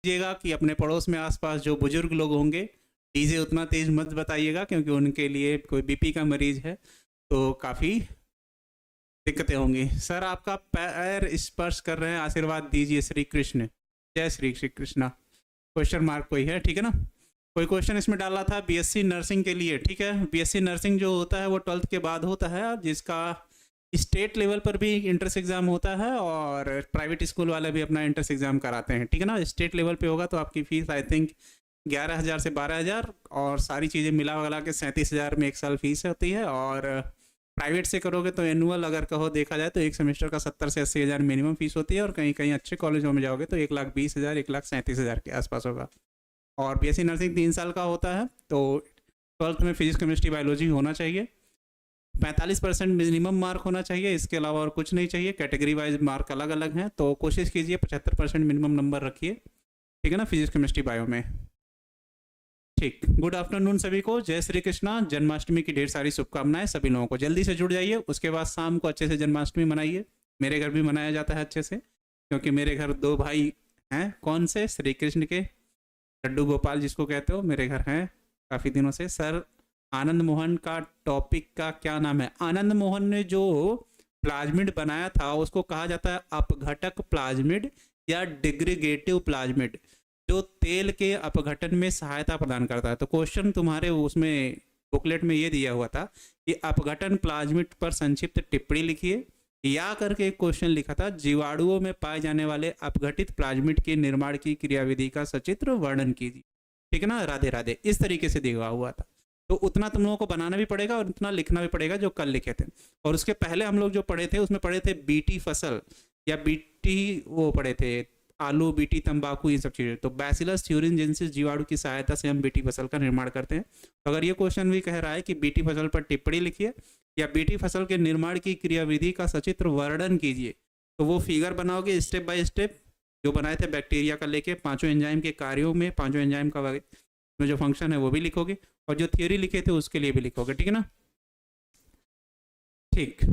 कीजिएगा कि अपने पड़ोस में आसपास जो बुजुर्ग लोग होंगे, डीजे उतना तेज मत बताइएगा, क्योंकि उनके लिए कोई बीपी का मरीज है तो काफ़ी दिक्कतें होंगी। सर आपका पैर स्पर्श कर रहे हैं, आशीर्वाद दीजिए श्री कृष्ण। जय श्री श्री कृष्णा। क्वेश्चन मार्क कोई है, ठीक है ना। कोई क्वेश्चन इसमें डाला था बीएससी नर्सिंग के लिए, ठीक है। बीएससी नर्सिंग जो होता है वो 12th के बाद होता है, जिसका स्टेट लेवल पर भी इंट्रेंस एग्जाम होता है और प्राइवेट स्कूल वाले भी अपना इंट्रेंस एग्जाम कराते हैं, ठीक है ना। स्टेट लेवल पे होगा तो आपकी फीस आई थिंक 11,000 से 12,000 और सारी चीज़ें मिला के 37,000 में एक साल फीस होती है। और प्राइवेट से करोगे तो एनुअल अगर कहो देखा जाए तो एक सेमेस्टर का 70 से 80,000 मिनिमम फीस होती है, और कहीं कहीं अच्छे कॉलेजों में जाओगे तो 1,20,000 1,37,000 के आसपास होगा। और बीएससी नर्सिंग 3 साल का होता है, तो 12th में फिजिक्स केमिस्ट्री बायोलॉजी होना चाहिए, 45% मिनिमम मार्क होना चाहिए, इसके अलावा और कुछ नहीं चाहिए। कैटेगरी वाइज मार्क अलग अलग हैं, तो कोशिश कीजिए 75% मिनिमम नंबर रखिए, ठीक है ना, फिजिक्स केमिस्ट्री बायो में। ठीक, गुड आफ्टरनून सभी को, जय श्री कृष्णा। जन्माष्टमी की ढेर सारी शुभकामनाएं सभी लोगों को। जल्दी से जुड़ जाइए, उसके बाद शाम को अच्छे से जन्माष्टमी मनाइए। मेरे घर भी मनाया जाता है अच्छे से, क्योंकि मेरे घर 2 भाई हैं। कौन से? श्री कृष्ण के लड्डू गोपाल जिसको कहते हो, मेरे घर हैं काफ़ी दिनों से। सर आनंद मोहन का टॉपिक का क्या नाम है? आनंद मोहन ने जो प्लाज्मिड बनाया था उसको कहा जाता है अपघटक प्लाज्मिड या डिग्रीगेटिव प्लाज्मिड, जो तेल के अपघटन में सहायता प्रदान करता है। तो क्वेश्चन तुम्हारे उसमें बुकलेट में ये दिया हुआ था कि अपघटन प्लाज्मिड पर संक्षिप्त टिप्पणी लिखिए, या करके एक क्वेश्चन लिखा था जीवाणुओं में पाए जाने वाले अपघटित प्लाज्मिड के निर्माण की क्रियाविधि का सचित्र वर्णन कीजिए, ठीक है ना। राधे राधे, इस तरीके से दिया हुआ था। तो उतना तुम लोगों को बनाना भी पड़ेगा और उतना लिखना भी पड़ेगा जो कल लिखे थे। और उसके पहले हम लोग जो पढ़े थे उसमें पढ़े थे बीटी फसल या बीटी, वो पढ़े थे आलू, बीटी, तंबाकू, ये सब चीज़ें। तो बैसिलस थ्यूरिनजेंसिस जीवाणु की सहायता से हम बीटी फसल का निर्माण करते हैं। तो अगर ये क्वेश्चन भी कह रहा है कि बीटी फसल पर टिप्पणी लिखिए या बीटी फसल के निर्माण की क्रियाविधि का सचित्र वर्णन कीजिए, तो वो फिगर बनाओगे स्टेप बाय स्टेप, जो बनाए थे बैक्टीरिया का लेके 5 एंजाइम के कार्यों में, 5 एंजाइम का में जो फंक्शन है वो भी लिखोगे, और जो थियोरी लिखे थे उसके लिए भी लिखोगे, ठीक है ना। ठीक,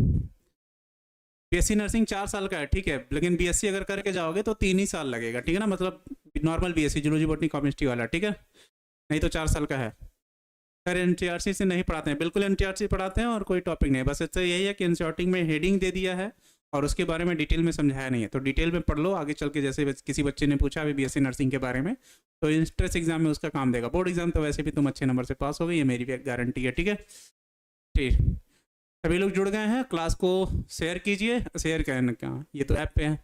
बीएससी नर्सिंग 4 साल का है, ठीक है, लेकिन बीएससी अगर करके जाओगे तो 3 ही साल लगेगा, ठीक है ना। मतलब normal BSc zoology botany chemistry वाला, ठीक है, नहीं तो 4 साल का है। सर एनसीईआरटी से नहीं पढ़ाते हैं? बिल्कुल एनसीईआरटी पढ़ाते हैं और कोई टॉपिक नहीं, बस इससे यही है कि एनसीईआरटी में हेडिंग दे दिया है और उसके बारे में डिटेल में समझाया नहीं है। तो डिटेल में पढ़ लो आगे चल के, जैसे किसी बच्चे ने पूछा अभी बीएससी नर्सिंग के बारे में, तो इंट्रेंस एग्जाम में उसका काम देगा। बोर्ड एग्जाम तो वैसे भी तुम अच्छे नंबर से पास हो गए, ये मेरी भी गारंटी है, ठीक है। ठीक, सभी लोग जुड़ गए हैं, क्लास को शेयर कीजिए। शेयर करना क्या, ये तो ऐप पे है,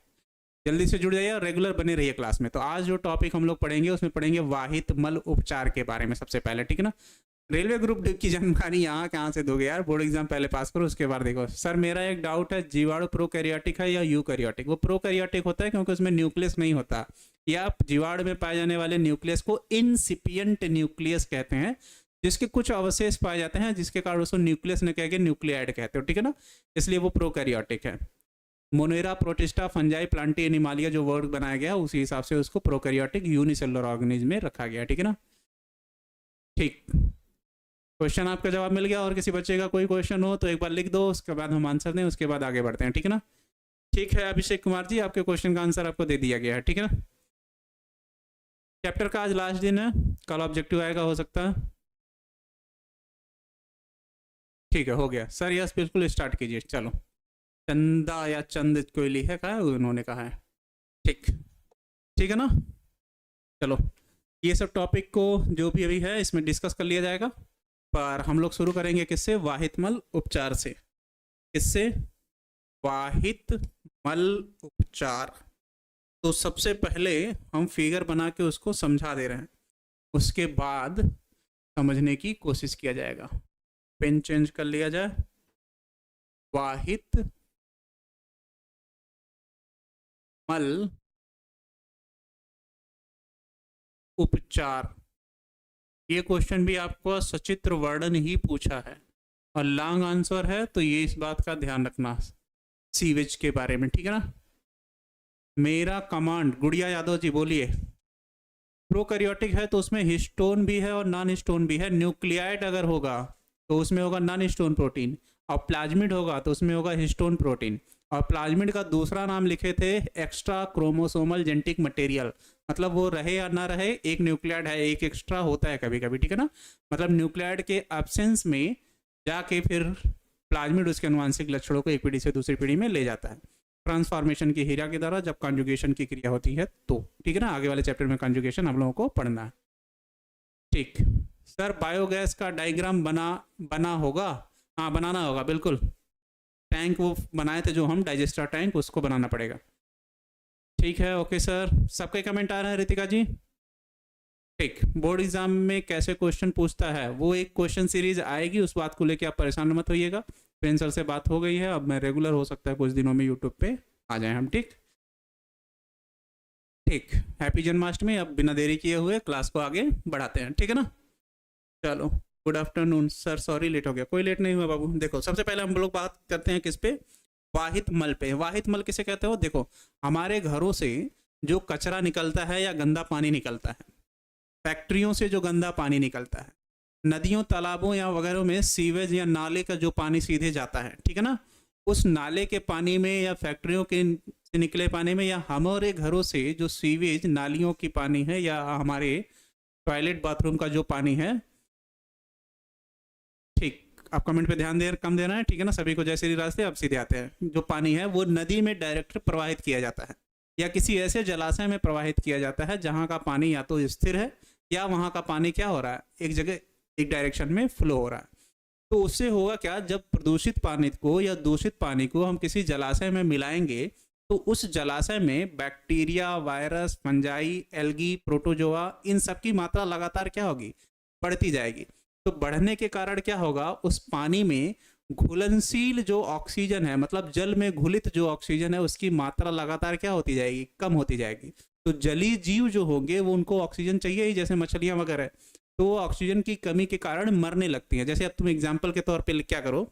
जल्दी से जुड़ जाइए और रेगुलर बने रहिए क्लास में। तो आज जो टॉपिक हम लोग पढ़ेंगे उसमें पढ़ेंगे वाहित मल उपचार के बारे में सबसे पहले, ठीक है ना। रेलवे ग्रुप डी की जानकारी यहाँ कहाँ से दोगे यार, बोर्ड एग्जाम पहले पास करो उसके बाद देखो। सर मेरा एक डाउट है, जीवाणु प्रोकैरियोटिक है या यूकैरियोटिक? वो प्रोकैरियोटिक होता है क्योंकि उसमें न्यूक्लियस नहीं होता, या जीवाणु में पाए जाने वाले न्यूक्लियस को इनसिपिएंट न्यूक्लियस कहते हैं, जिसके कुछ अवशेष पाए जाते हैं जिसके कारण उसको न्यूक्लियस न कह के न्यूक्लियाइड कहते हो, ठीक है ना, इसलिए वो प्रोकैरियोटिक है। Monera, protista, fungi, Plantae, Animalia जो वर्ड बनाया गया उसी हिसाब से उसको प्रोकैरियोटिक यूनिसेलुलर ऑर्गेनिज्म में रखा गया, ठीक है ना। ठीक, क्वेश्चन आपका जवाब मिल गया। और किसी बच्चे का कोई क्वेश्चन हो तो एक बार लिख दो, उसके बाद हम आंसर दें, उसके बाद आगे बढ़ते हैं, ठीक है ना। ठीक है अभिषेक कुमार जी, आपके क्वेश्चन का आंसर आपको दे दिया गया है, ठीक है ना। चैप्टर का आज लास्ट दिन है, कल ऑब्जेक्टिव आएगा, हो सकता है। ठीक है, हो गया सर, यस बिल्कुल स्टार्ट कीजिए। चलो, चंदा या चंद कोयली है, कहा उन्होंने कहा है, ठीक, ठीक है ना। चलो, ये सब टॉपिक को जो भी अभी है इसमें डिस्कस कर लिया जाएगा, पर हम लोग शुरू करेंगे किससे? वाहित मल उपचार से। किससे? वाहित मल उपचार। तो सबसे पहले हम फिगर बना के उसको समझा दे रहे हैं, उसके बाद समझने की कोशिश किया जाएगा। पेन चेंज कर लिया जाए। वाहित मल उपचार, ये क्वेश्चन भी आपको सचित्र वर्णन ही पूछा है और लॉन्ग आंसर है, तो ये इस बात का ध्यान रखना सीवेज के बारे में, ठीक है ना। मेरा कमांड, गुड़िया यादव जी बोलिए। प्रोकैरियोटिक है तो उसमें हिस्टोन भी है और नॉन हिस्टोन भी है। न्यूक्लियाइड अगर होगा तो उसमें होगा नॉन हिस्टोन प्रोटीन, और प्लाज्मिड होगा तो उसमें होगा हिस्टोन प्रोटीन। और प्लाज्मिड का दूसरा नाम लिखे थे एक्स्ट्रा क्रोमोसोमल जेनेटिक मटेरियल, मतलब वो रहे या ना रहे एक न्यूक्लियाइड है, एक एक्स्ट्रा होता है कभी कभी, ठीक है ना, मतलब न्यूक्लियाइड के एब्सेंस में जाके फिर प्लाज्मिड उसके आनुवंशिक लक्षणों को एक पीढ़ी से दूसरी पीढ़ी में ले जाता है ट्रांसफॉर्मेशन की क्रिया के द्वारा, जब कॉन्जुगेशन की क्रिया होती है तो, ठीक है ना। आगे वाले चैप्टर में कॉन्जुगेशन हम लोगों को पढ़ना है, ठीक। सर बायोगैस का डायग्राम बना होगा, हाँ बनाना होगा बिल्कुल, टैंक वो बनाए थे जो हम डाइजेस्टर टैंक, उसको बनाना पड़ेगा, ठीक है। ओके सर, सबके कमेंट आ रहे हैं रितिका जी, ठीक। बोर्ड एग्जाम में कैसे क्वेश्चन पूछता है, वो एक क्वेश्चन सीरीज आएगी, उस बात को लेकर आप परेशान मत होइएगा, प्रिंस सर से बात हो गई है, अब मैं रेगुलर हो सकता है कुछ दिनों में यूट्यूब पे आ जाए हम, ठीक ठीक। हैप्पी जन्माष्टमी। अब बिना देरी किए हुए क्लास को आगे बढ़ाते हैं, ठीक है ना। चलो, good afternoon sir, sorry late हो गया, कोई लेट नहीं हुआ बाबू। देखो सबसे पहले हम लोग बात करते हैं किस पे, वाहित मल पे। वाहित मल किसे कहते हो, देखो हमारे घरों से जो कचरा निकलता है या गंदा पानी निकलता है, फैक्ट्रियों से जो गंदा पानी निकलता है, नदियों तालाबों या वगैरह में सीवेज या नाले का जो पानी सीधे जाता है, ठीक है ना, उस नाले के पानी में या फैक्ट्रियों के से निकले पानी में, या हमारे घरों से जो सीवेज नालियों की पानी है, या हमारे टॉयलेट बाथरूम का जो पानी है, ठीक। आप कमेंट पे ध्यान कम देना है, ठीक है ना, सभी को जय श्री रास्ते। अब सीधे आते हैं, जो पानी है वो नदी में डायरेक्ट प्रवाहित किया जाता है या किसी ऐसे जलाशय में प्रवाहित किया जाता है जहाँ का पानी या तो स्थिर है या वहाँ का पानी क्या हो रहा है, एक जगह एक डायरेक्शन में फ्लो हो रहा है। तो उससे होगा क्या, जब प्रदूषित पानी को या दूषित पानी को हम किसी जलाशय में मिलाएंगे तो उस जलाशय में bacteria, virus, fungi, algae, protozoa, इन सब की मात्रा लगातार क्या होगी, बढ़ती जाएगी। तो बढ़ने के कारण क्या होगा, उस पानी में घुलनशील जो ऑक्सीजन है, मतलब जल में घुलित जो ऑक्सीजन है, उसकी मात्रा लगातार क्या होती जाएगी, कम होती जाएगी। तो जलीय जीव जो होंगे वो उनको ऑक्सीजन चाहिए ही, जैसे मछलियां वगैरह, तो वो ऑक्सीजन की कमी के कारण मरने लगती हैं। जैसे अब तुम एग्जाम्पल के तौर पे क्या करो,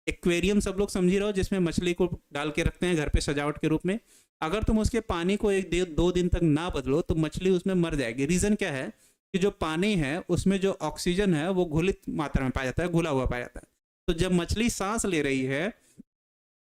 एक्वेरियम सब लोग समझी रहो, जिसमें मछली को डाल के रखते हैं घर पे सजावट के रूप में, अगर तुम उसके पानी को 1-2 दिन तक ना बदलो तो मछली उसमें मर जाएगी। रीजन क्या है कि जो पानी है उसमें जो ऑक्सीजन है वो घुलित मात्रा में पाया जाता है, घुला हुआ पाया जाता है। तो जब मछली सांस ले रही है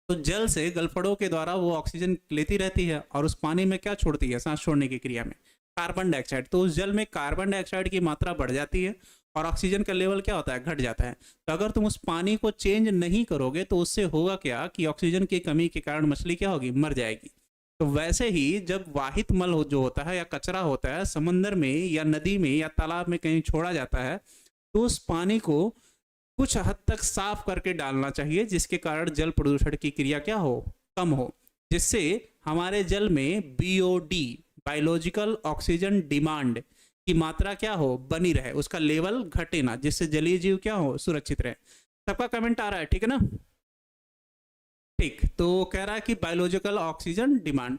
तो जल से गलफड़ों के द्वारा वो ऑक्सीजन लेती रहती है और उस पानी में क्या छोड़ती है, सांस छोड़ने की क्रिया में कार्बन डाइऑक्साइड। तो उस जल में कार्बन डाइऑक्साइड की मात्रा बढ़ जाती है और ऑक्सीजन का लेवल क्या होता है, घट जाता है। तो अगर तुम उस पानी को चेंज नहीं करोगे तो उससे होगा क्या कि ऑक्सीजन की कमी के कारण मछली क्या होगी, मर जाएगी। तो वैसे ही जब वाहित मल जो होता है या कचरा होता है समंदर में या नदी में या तालाब में कहीं छोड़ा जाता है, तो उस पानी को कुछ हद तक साफ करके डालना चाहिए, जिसके कारण जल प्रदूषण की क्रिया क्या हो, कम हो, जिससे हमारे जल में बीओडी, बायोलॉजिकल ऑक्सीजन डिमांड की मात्रा क्या हो, बनी रहे, उसका लेवल घटे ना, जिससे जलीय जीव क्या हो, सुरक्षित रहे। सबका कमेंट आ रहा है, ठीक है ना, ठीक। तो कह रहा है कि बायोलॉजिकल ऑक्सीजन डिमांड।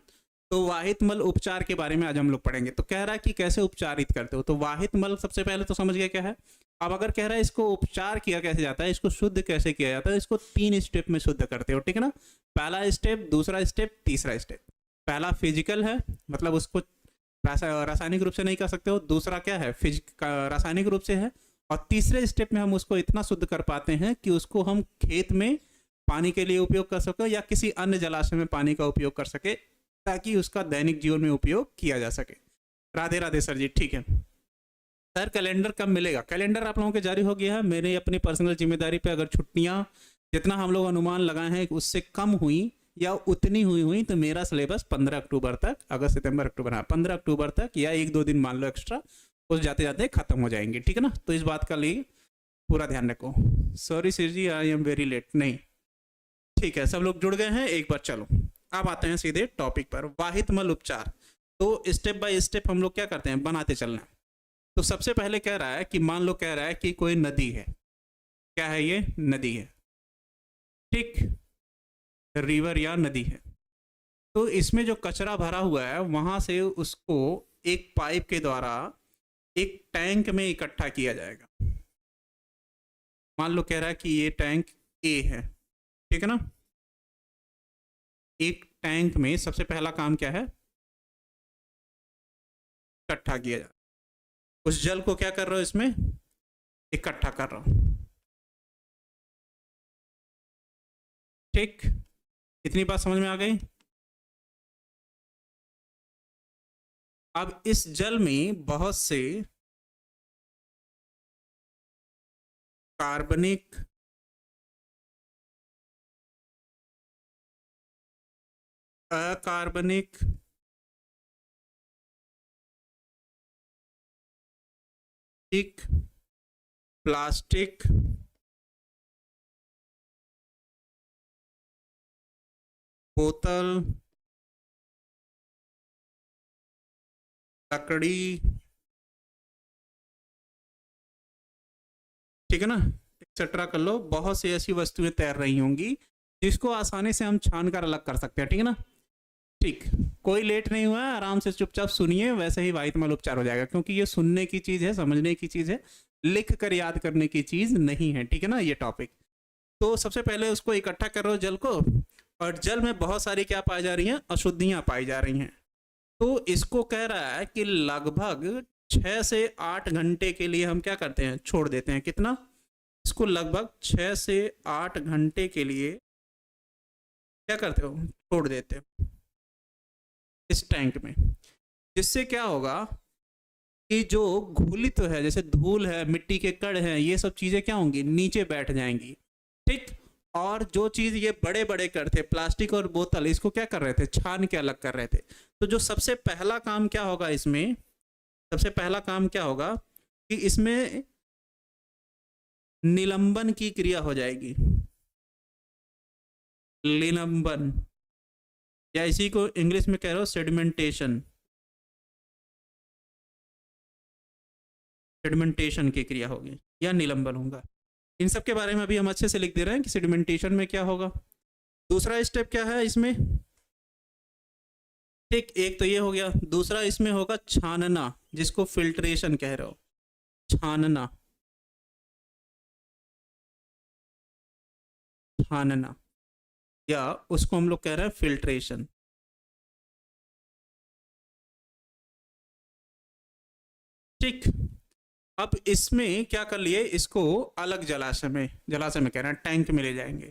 तो वाहित मल उपचार के बारे में आज हम लोग पढ़ेंगे। तो कह रहा है कि कैसे उपचारित करते हो, तो वाहित मल सबसे पहले तो समझ गया क्या है। अब अगर कह रहा है इसको उपचार किया कैसे जाता है, इसको शुद्ध कैसे किया जाता है, इसको 3 स्टेप में शुद्ध करते हो, ठीक है ना। पहला स्टेप, दूसरा स्टेप, तीसरा स्टेप। पहला फिजिकल है, मतलब उसको रासायनिक रूप से नहीं कर सकते हो। दूसरा क्या है, रासायनिक रूप से है। और तीसरे स्टेप में हम उसको इतना शुद्ध कर पाते हैं कि उसको हम खेत में पानी के लिए उपयोग कर सके या किसी अन्य जलाशय में पानी का उपयोग कर सके, ताकि उसका दैनिक जीवन में उपयोग किया जा सके। राधे राधे सर जी, ठीक है। सर कैलेंडर कब मिलेगा, कैलेंडर आप लोगों के जारी हो गया है। मेरे अपनी पर्सनल जिम्मेदारी पे अगर छुट्टियां जितना हम लोग अनुमान लगाए हैं उससे कम हुई या उतनी हुई तो मेरा सिलेबस 15 अक्टूबर तक, अगस्त सितंबर अक्टूबर, हाँ 15 अक्टूबर तक या 1-2 दिन मान लो एक्स्ट्रा, उस जाते जाते खत्म हो जाएंगे, ठीक है ना। तो इस बात का लिए पूरा ध्यान रखो। Sorry sir ji, I am very late, नहीं ठीक है, सब लोग जुड़ गए हैं एक बार। चलो अब आते हैं सीधे टॉपिक पर, वाहित मल उपचार। तो स्टेप बाय स्टेप हम लोग क्या करते हैं, बनाते चलना। तो सबसे पहले कह रहा है कि मान लो कह रहा है कि कोई नदी है, क्या है ये, नदी है, ठीक, रिवर या नदी है। तो इसमें जो कचरा भरा हुआ है वहां से उसको एक पाइप के द्वारा एक टैंक में इकट्ठा किया जाएगा। मान लो कह रहा है कि ये टैंक ए है, ठीक है ना। एक टैंक में सबसे पहला काम क्या है, इकट्ठा किया जाए। उस जल को क्या कर रहा हूं, इसमें इकट्ठा कर रहा हूं, ठीक। इतनी बात समझ में आ गई। अब इस जल में बहुत से कार्बनिक, अकार्बनिक, प्लास्टिक, बोतल, लकड़ी, ठीक है ना, एक्सेट्रा कर लो, बहुत सी ऐसी वस्तुएं तैर रही होंगी जिसको आसानी से हम छान कर अलग कर सकते हैं, ठीक है ना। ठीक, कोई लेट नहीं हुआ है, आराम से चुपचाप सुनिए, वैसे ही वाहितमल उपचार हो जाएगा, क्योंकि ये सुनने की चीज है, समझने की चीज है, लिख कर याद करने की चीज नहीं है, ठीक है ना, ये टॉपिक। तो सबसे पहले उसको इकट्ठा करो जल को, और जल में बहुत सारी क्या पाई जा रही हैं, अशुद्धियां पाई जा रही हैं। तो इसको कह रहा है कि लगभग 6 से 8 घंटे के लिए हम क्या करते हैं, छोड़ देते हैं। कितना? इसको लगभग 6 से 8 घंटे के लिए क्या करते हो, छोड़ देते हो इस टैंक में। जिससे क्या होगा कि जो घुलित है, जैसे धूल है, मिट्टी के कण हैं, ये सब चीजें क्या होंगी, नीचे बैठ जाएंगी, ठीक। और जो चीज ये बड़े बड़े कण थे, प्लास्टिक और बोतल, इसको क्या कर रहे थे, छान के अलग कर रहे थे। तो जो सबसे पहला काम क्या होगा इसमें, सबसे पहला काम क्या होगा कि इसमें निलंबन की क्रिया हो जाएगी, निलंबन, या इसी को इंग्लिश में कह रहे हो सेडिमेंटेशन, सेडिमेंटेशन की क्रिया होगी या निलंबन होगा। इन सब के बारे में अभी हम अच्छे से लिख दे रहे हैं कि सेडिमेंटेशन में क्या होगा। दूसरा स्टेप क्या है इसमें, ठीक, एक तो ये हो गया, दूसरा इसमें होगा छानना, जिसको फिल्ट्रेशन कह रहे हो, छानना, छानना, या उसको हम लोग कह रहे हैं फिल्ट्रेशन, ठीक। अब इसमें क्या कर लिए, इसको अलग जलाशय में, जलाशय में कह रहे हैं, टैंक में ले जाएंगे,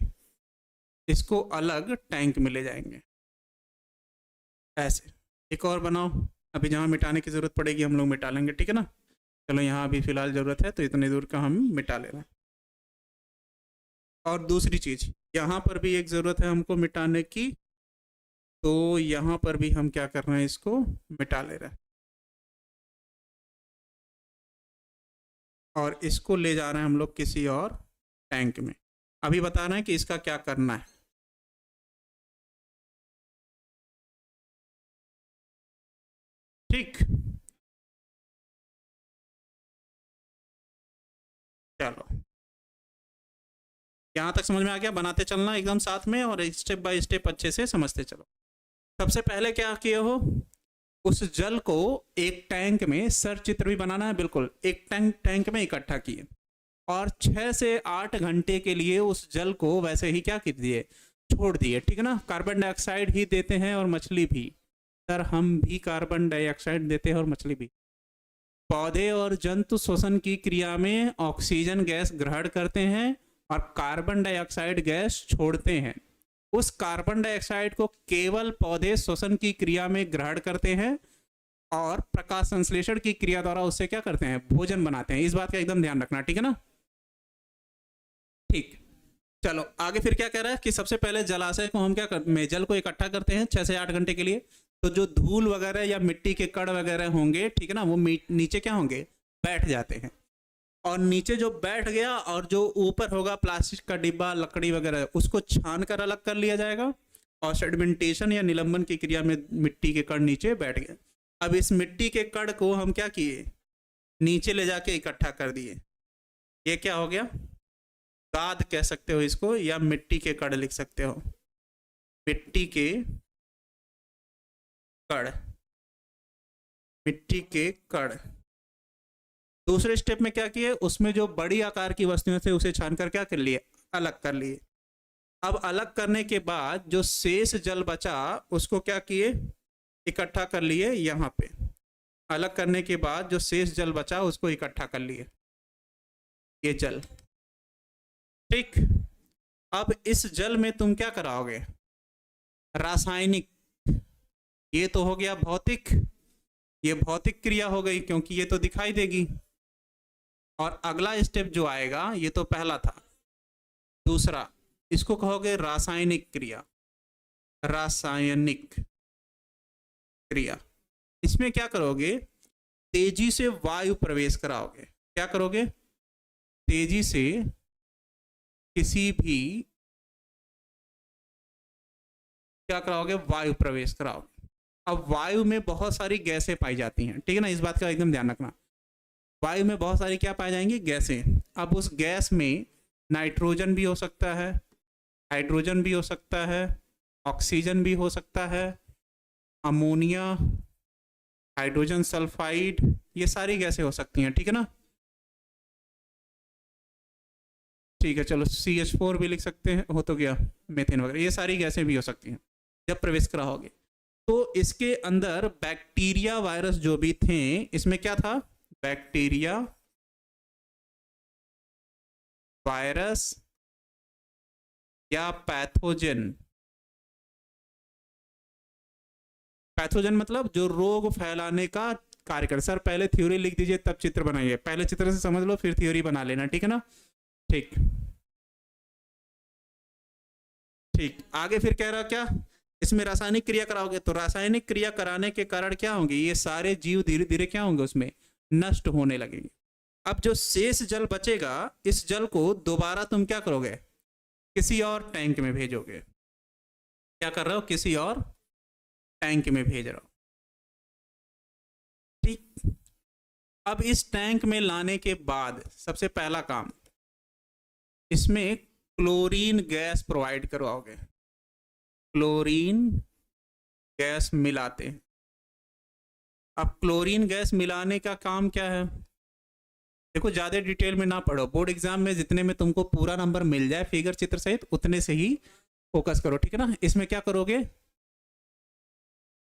इसको अलग टैंक में ले जाएंगे, ऐसे। एक और बनाओ, अभी जहाँ मिटाने की जरूरत पड़ेगी हम लोग मिटा लेंगे, ठीक है ना। चलो यहाँ अभी फिलहाल जरूरत है तो इतनी दूर का हम मिटा ले रहे हैं। और दूसरी चीज, यहाँ पर भी एक जरूरत है हमको मिटाने की, तो यहाँ पर भी हम क्या कर रहे हैं, इसको मिटा ले रहे हैं, और इसको ले जा रहे हैं हम लोग किसी और टैंक में। अभी बता रहे हैं कि इसका क्या करना है, ठीक। चलो यहाँ तक समझ में आ गया, बनाते चलना एकदम साथ में, और स्टेप बाय स्टेप अच्छे से समझते चलो। सबसे पहले क्या किए हो, उस जल को एक टैंक में, सर चित्र भी बनाना है बिल्कुल, एक टैंक में इकट्ठा किए, और 6 से 8 घंटे के लिए उस जल को वैसे ही क्या कर दिए, छोड़ दिए, ठीक है ना। कार्बन डाइऑक्साइड ही देते हैं और मछली भी, सर हम भी कार्बन डाइऑक्साइड देते हैं और मछली भी। पौधे और जंतु श्वसन की क्रिया में ऑक्सीजन गैस ग्रहण करते हैं और कार्बन डाइऑक्साइड गैस छोड़ते हैं। उस कार्बन डाइऑक्साइड को केवल पौधे श्वसन की क्रिया में ग्रहण करते हैं और प्रकाश संश्लेषण की क्रिया द्वारा उससे क्या करते हैं, भोजन बनाते हैं। इस बात का एकदम ध्यान रखना, ठीक है ना। ठीक, चलो आगे फिर क्या कह रहा है कि सबसे पहले जलाशय को हम क्या करते हैं, जल को इकट्ठा करते हैं 6 से 8 घंटे के लिए। तो जो धूल वगैरह या मिट्टी के कण वगैरह होंगे, ठीक है ना, वो नीचे क्या होंगे, बैठ जाते हैं। और नीचे जो बैठ गया और जो ऊपर होगा प्लास्टिक का डिब्बा, लकड़ी वगैरह, उसको छान कर अलग कर लिया जाएगा, और सेडिमेंटेशन या निलंबन की क्रिया में मिट्टी के कण नीचे बैठ गए। अब इस मिट्टी के कण को हम क्या किए, नीचे ले जाके इकट्ठा कर दिए। ये क्या हो गया, गाद कह सकते हो इसको, या मिट्टी के कण लिख सकते हो, मिट्टी के कण, मिट्टी के कण। दूसरे स्टेप में क्या किए, उसमें जो बड़ी आकार की वस्तुएं थे उसे छानकर क्या कर लिए, अलग कर लिए। अब अलग करने के बाद जो शेष जल बचा उसको क्या किए, इकट्ठा कर लिए यहाँ पे। अलग करने के बाद जो शेष जल बचा उसको इकट्ठा कर लिए, ये जल, ठीक। अब इस जल में तुम क्या कराओगे, रासायनिक, ये तो हो गया भौतिक, ये भौतिक क्रिया हो गई क्योंकि ये तो दिखाई देगी। और अगला स्टेप जो आएगा, ये तो पहला था, दूसरा इसको कहोगे रासायनिक क्रिया। रासायनिक क्रिया, इसमें क्या करोगे, तेजी से वायु प्रवेश कराओगे। क्या करोगे, तेजी से किसी भी, क्या कराओगे, वायु प्रवेश कराओगे। अब वायु में बहुत सारी गैसें पाई जाती हैं, ठीक है ना, इस बात का एकदम ध्यान रखना। वायु में बहुत सारी क्या पाई जाएंगी, गैसें। अब उस गैस में नाइट्रोजन भी हो सकता है, हाइड्रोजन भी हो सकता है, ऑक्सीजन भी हो सकता है, अमोनिया, हाइड्रोजन सल्फाइड, ये सारी गैसें हो सकती हैं, ठीक है ना। ठीक है, चलो CH4 भी लिख सकते हैं, हो तो गया, मेथेन वगैरह, ये सारी गैसें भी हो सकती हैं जब प्रवेश कराओगे। तो इसके अंदर बैक्टीरिया वायरस जो भी थे, इसमें क्या था, बैक्टीरिया वायरस या पैथोजन। पैथोजन मतलब जो रोग फैलाने का कार्य कर। सर पहले थ्योरी लिख दीजिए तब चित्र बनाइए, पहले चित्र से समझ लो फिर थ्योरी बना लेना, ठीक है ना। ठीक ठीक, आगे फिर कह रहा क्या, इसमें रासायनिक क्रिया कराओगे, तो रासायनिक क्रिया कराने के कारण क्या होंगे, ये सारे जीव धीरे धीरे क्या होंगे, उसमें नष्ट होने लगेंगे। अब जो शेष जल बचेगा, इस जल को दोबारा तुम क्या करोगे, किसी और टैंक में भेजोगे। क्या कर रहे हो, किसी और टैंक में भेज रहा हो। ठीक, अब इस टैंक में लाने के बाद सबसे पहला काम, इसमें क्लोरीन गैस प्रोवाइड करवाओगे। क्लोरीन गैस मिलाते हैं। अब क्लोरीन गैस मिलाने का काम क्या है, देखो ज़्यादा डिटेल में ना पढ़ो, बोर्ड एग्जाम में जितने में तुमको पूरा नंबर मिल जाए फिगर चित्र सहित उतने से ही फोकस करो, ठीक है ना। इसमें क्या करोगे,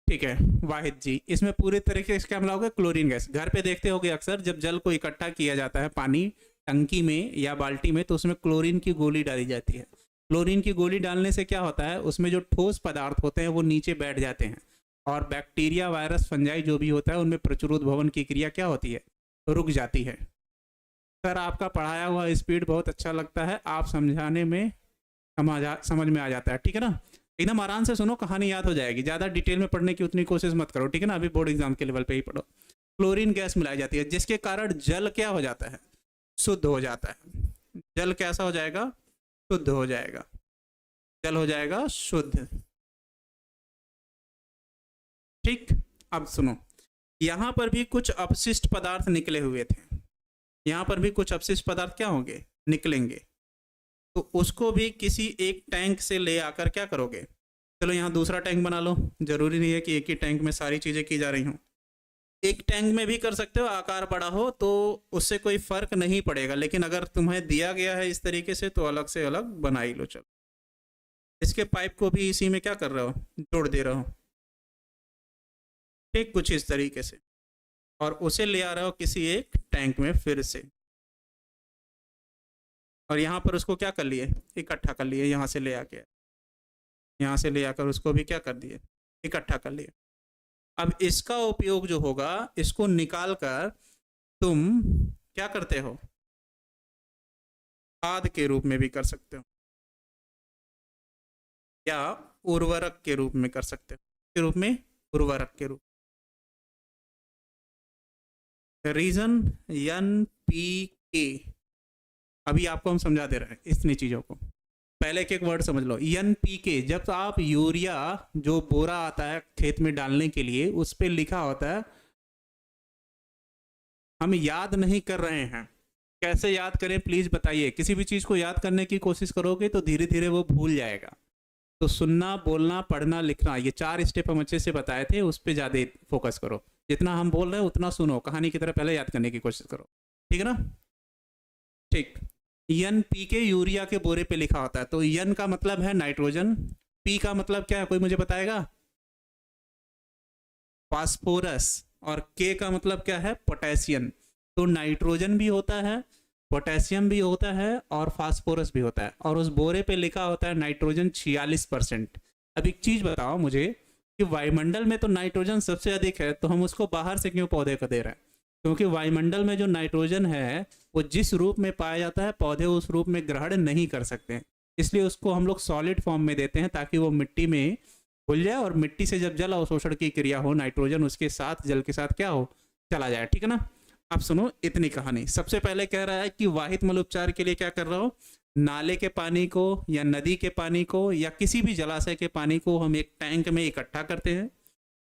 ठीक है वाहिद जी, इसमें पूरे तरीके से क्या मिलाओगे, क्लोरीन गैस। घर पे देखते होगे अक्सर जब जल को इकट्ठा किया जाता है पानी टंकी में या बाल्टी में, तो उसमें क्लोरीन की गोली डाली जाती है। क्लोरीन की गोली डालने से क्या होता है, उसमें जो ठोस पदार्थ होते हैं वो नीचे बैठ जाते हैं, और बैक्टीरिया वायरस फंजाई जो भी होता है उनमें प्रचुरोद्भवन की क्रिया क्या होती है, रुक जाती है। सर आपका पढ़ाया हुआ स्पीड बहुत अच्छा लगता है, आप समझाने में समझ में आ जाता है, ठीक है ना। एकदम आराम से सुनो, कहानी याद हो जाएगी, ज़्यादा डिटेल में पढ़ने की उतनी कोशिश मत करो, ठीक है ना। अभी बोर्ड एग्जाम के लेवल पे ही पढ़ो। क्लोरीन गैस मिलाई जाती है जिसके कारण जल क्या हो जाता है, शुद्ध हो जाता है। जल कैसा हो जाएगा, शुद्ध हो जाएगा, जल हो जाएगा शुद्ध। ठीक, अब सुनो, यहाँ पर भी कुछ अपशिष्ट पदार्थ निकले हुए थे, यहाँ पर भी कुछ अपशिष्ट पदार्थ क्या होंगे, निकलेंगे, तो उसको भी किसी एक टैंक से ले आकर क्या करोगे, चलो यहाँ दूसरा टैंक बना लो, जरूरी नहीं है कि एक ही टैंक में सारी चीज़ें की जा रही हों, एक टैंक में भी कर सकते हो, आकार बड़ा हो तो उससे कोई फर्क नहीं पड़ेगा, लेकिन अगर तुम्हें दिया गया है इस तरीके से तो अलग से अलग बना ही लो। चलो इसके पाइप को भी इसी में क्या कर रहे हो, जोड़ दे रहे हो, ठीक कुछ इस तरीके से, और उसे ले आ रहे हो किसी एक टैंक में फिर से, और यहाँ पर उसको क्या कर लिए, इकट्ठा कर लिए, यहाँ से ले आके, यहाँ से ले आकर उसको भी क्या कर दिए, इकट्ठा कर लिए। अब इसका उपयोग जो होगा, इसको निकाल कर तुम क्या करते हो, खाद के रूप में भी कर सकते हो, या उर्वरक के रूप में कर सकते हो, के रूप में, उर्वरक के रूप। रीजन NPK, अभी आपको हम समझा दे रहे हैं इतनी चीज़ों को, पहले एक एक वर्ड समझ लो। NPK, जब आप यूरिया जो बोरा आता है खेत में डालने के लिए, उस पर लिखा होता है, हम याद नहीं कर रहे हैं, कैसे याद करें प्लीज़ बताइए। किसी भी चीज़ को याद करने की कोशिश करोगे तो धीरे धीरे वो भूल जाएगा, तो सुनना, बोलना, पढ़ना, लिखना, ये 4 स्टेप हम अच्छे से बताए थे, उस पर ज़्यादा फोकस करो, जितना हम बोल रहे हैं उतना सुनो, कहानी की तरह पहले याद करने की कोशिश करो, ठीक है ना। ठीक, NPK यूरिया के बोरे पे लिखा होता है, तो N का मतलब है नाइट्रोजन, P का मतलब क्या है, कोई मुझे बताएगा, फास्फोरस, और K का मतलब क्या है, पोटेशियम। तो नाइट्रोजन भी होता है, पोटेशियम भी होता है, और फास्फोरस भी होता है, और उस बोरे पे लिखा होता है नाइट्रोजन 46%, अब एक चीज बताओ मुझे कि वायुमंडल में तो नाइट्रोजन सबसे अधिक है, तो हम उसको बाहर से क्यों पौधे को दे रहे हैं? क्योंकि वायुमंडल में जो नाइट्रोजन है वो जिस रूप में पाया जाता है पौधे उस रूप में ग्रहण नहीं कर सकते हैं, इसलिए उसको हम लोग सॉलिड फॉर्म में देते हैं ताकि वो मिट्टी में घुल जाए, और मिट्टी से जब जल अवशोषण की क्रिया हो नाइट्रोजन उसके साथ जल के साथ क्या हो, चला जाए। ठीक है ना। अब सुनो इतनी कहानी। सबसे पहले कह रहा है कि वाहित मल उपचार के लिए क्या कर रहा हो, नाले के पानी को या नदी के पानी को या किसी भी जलाशय के पानी को हम एक टैंक में इकट्ठा करते हैं,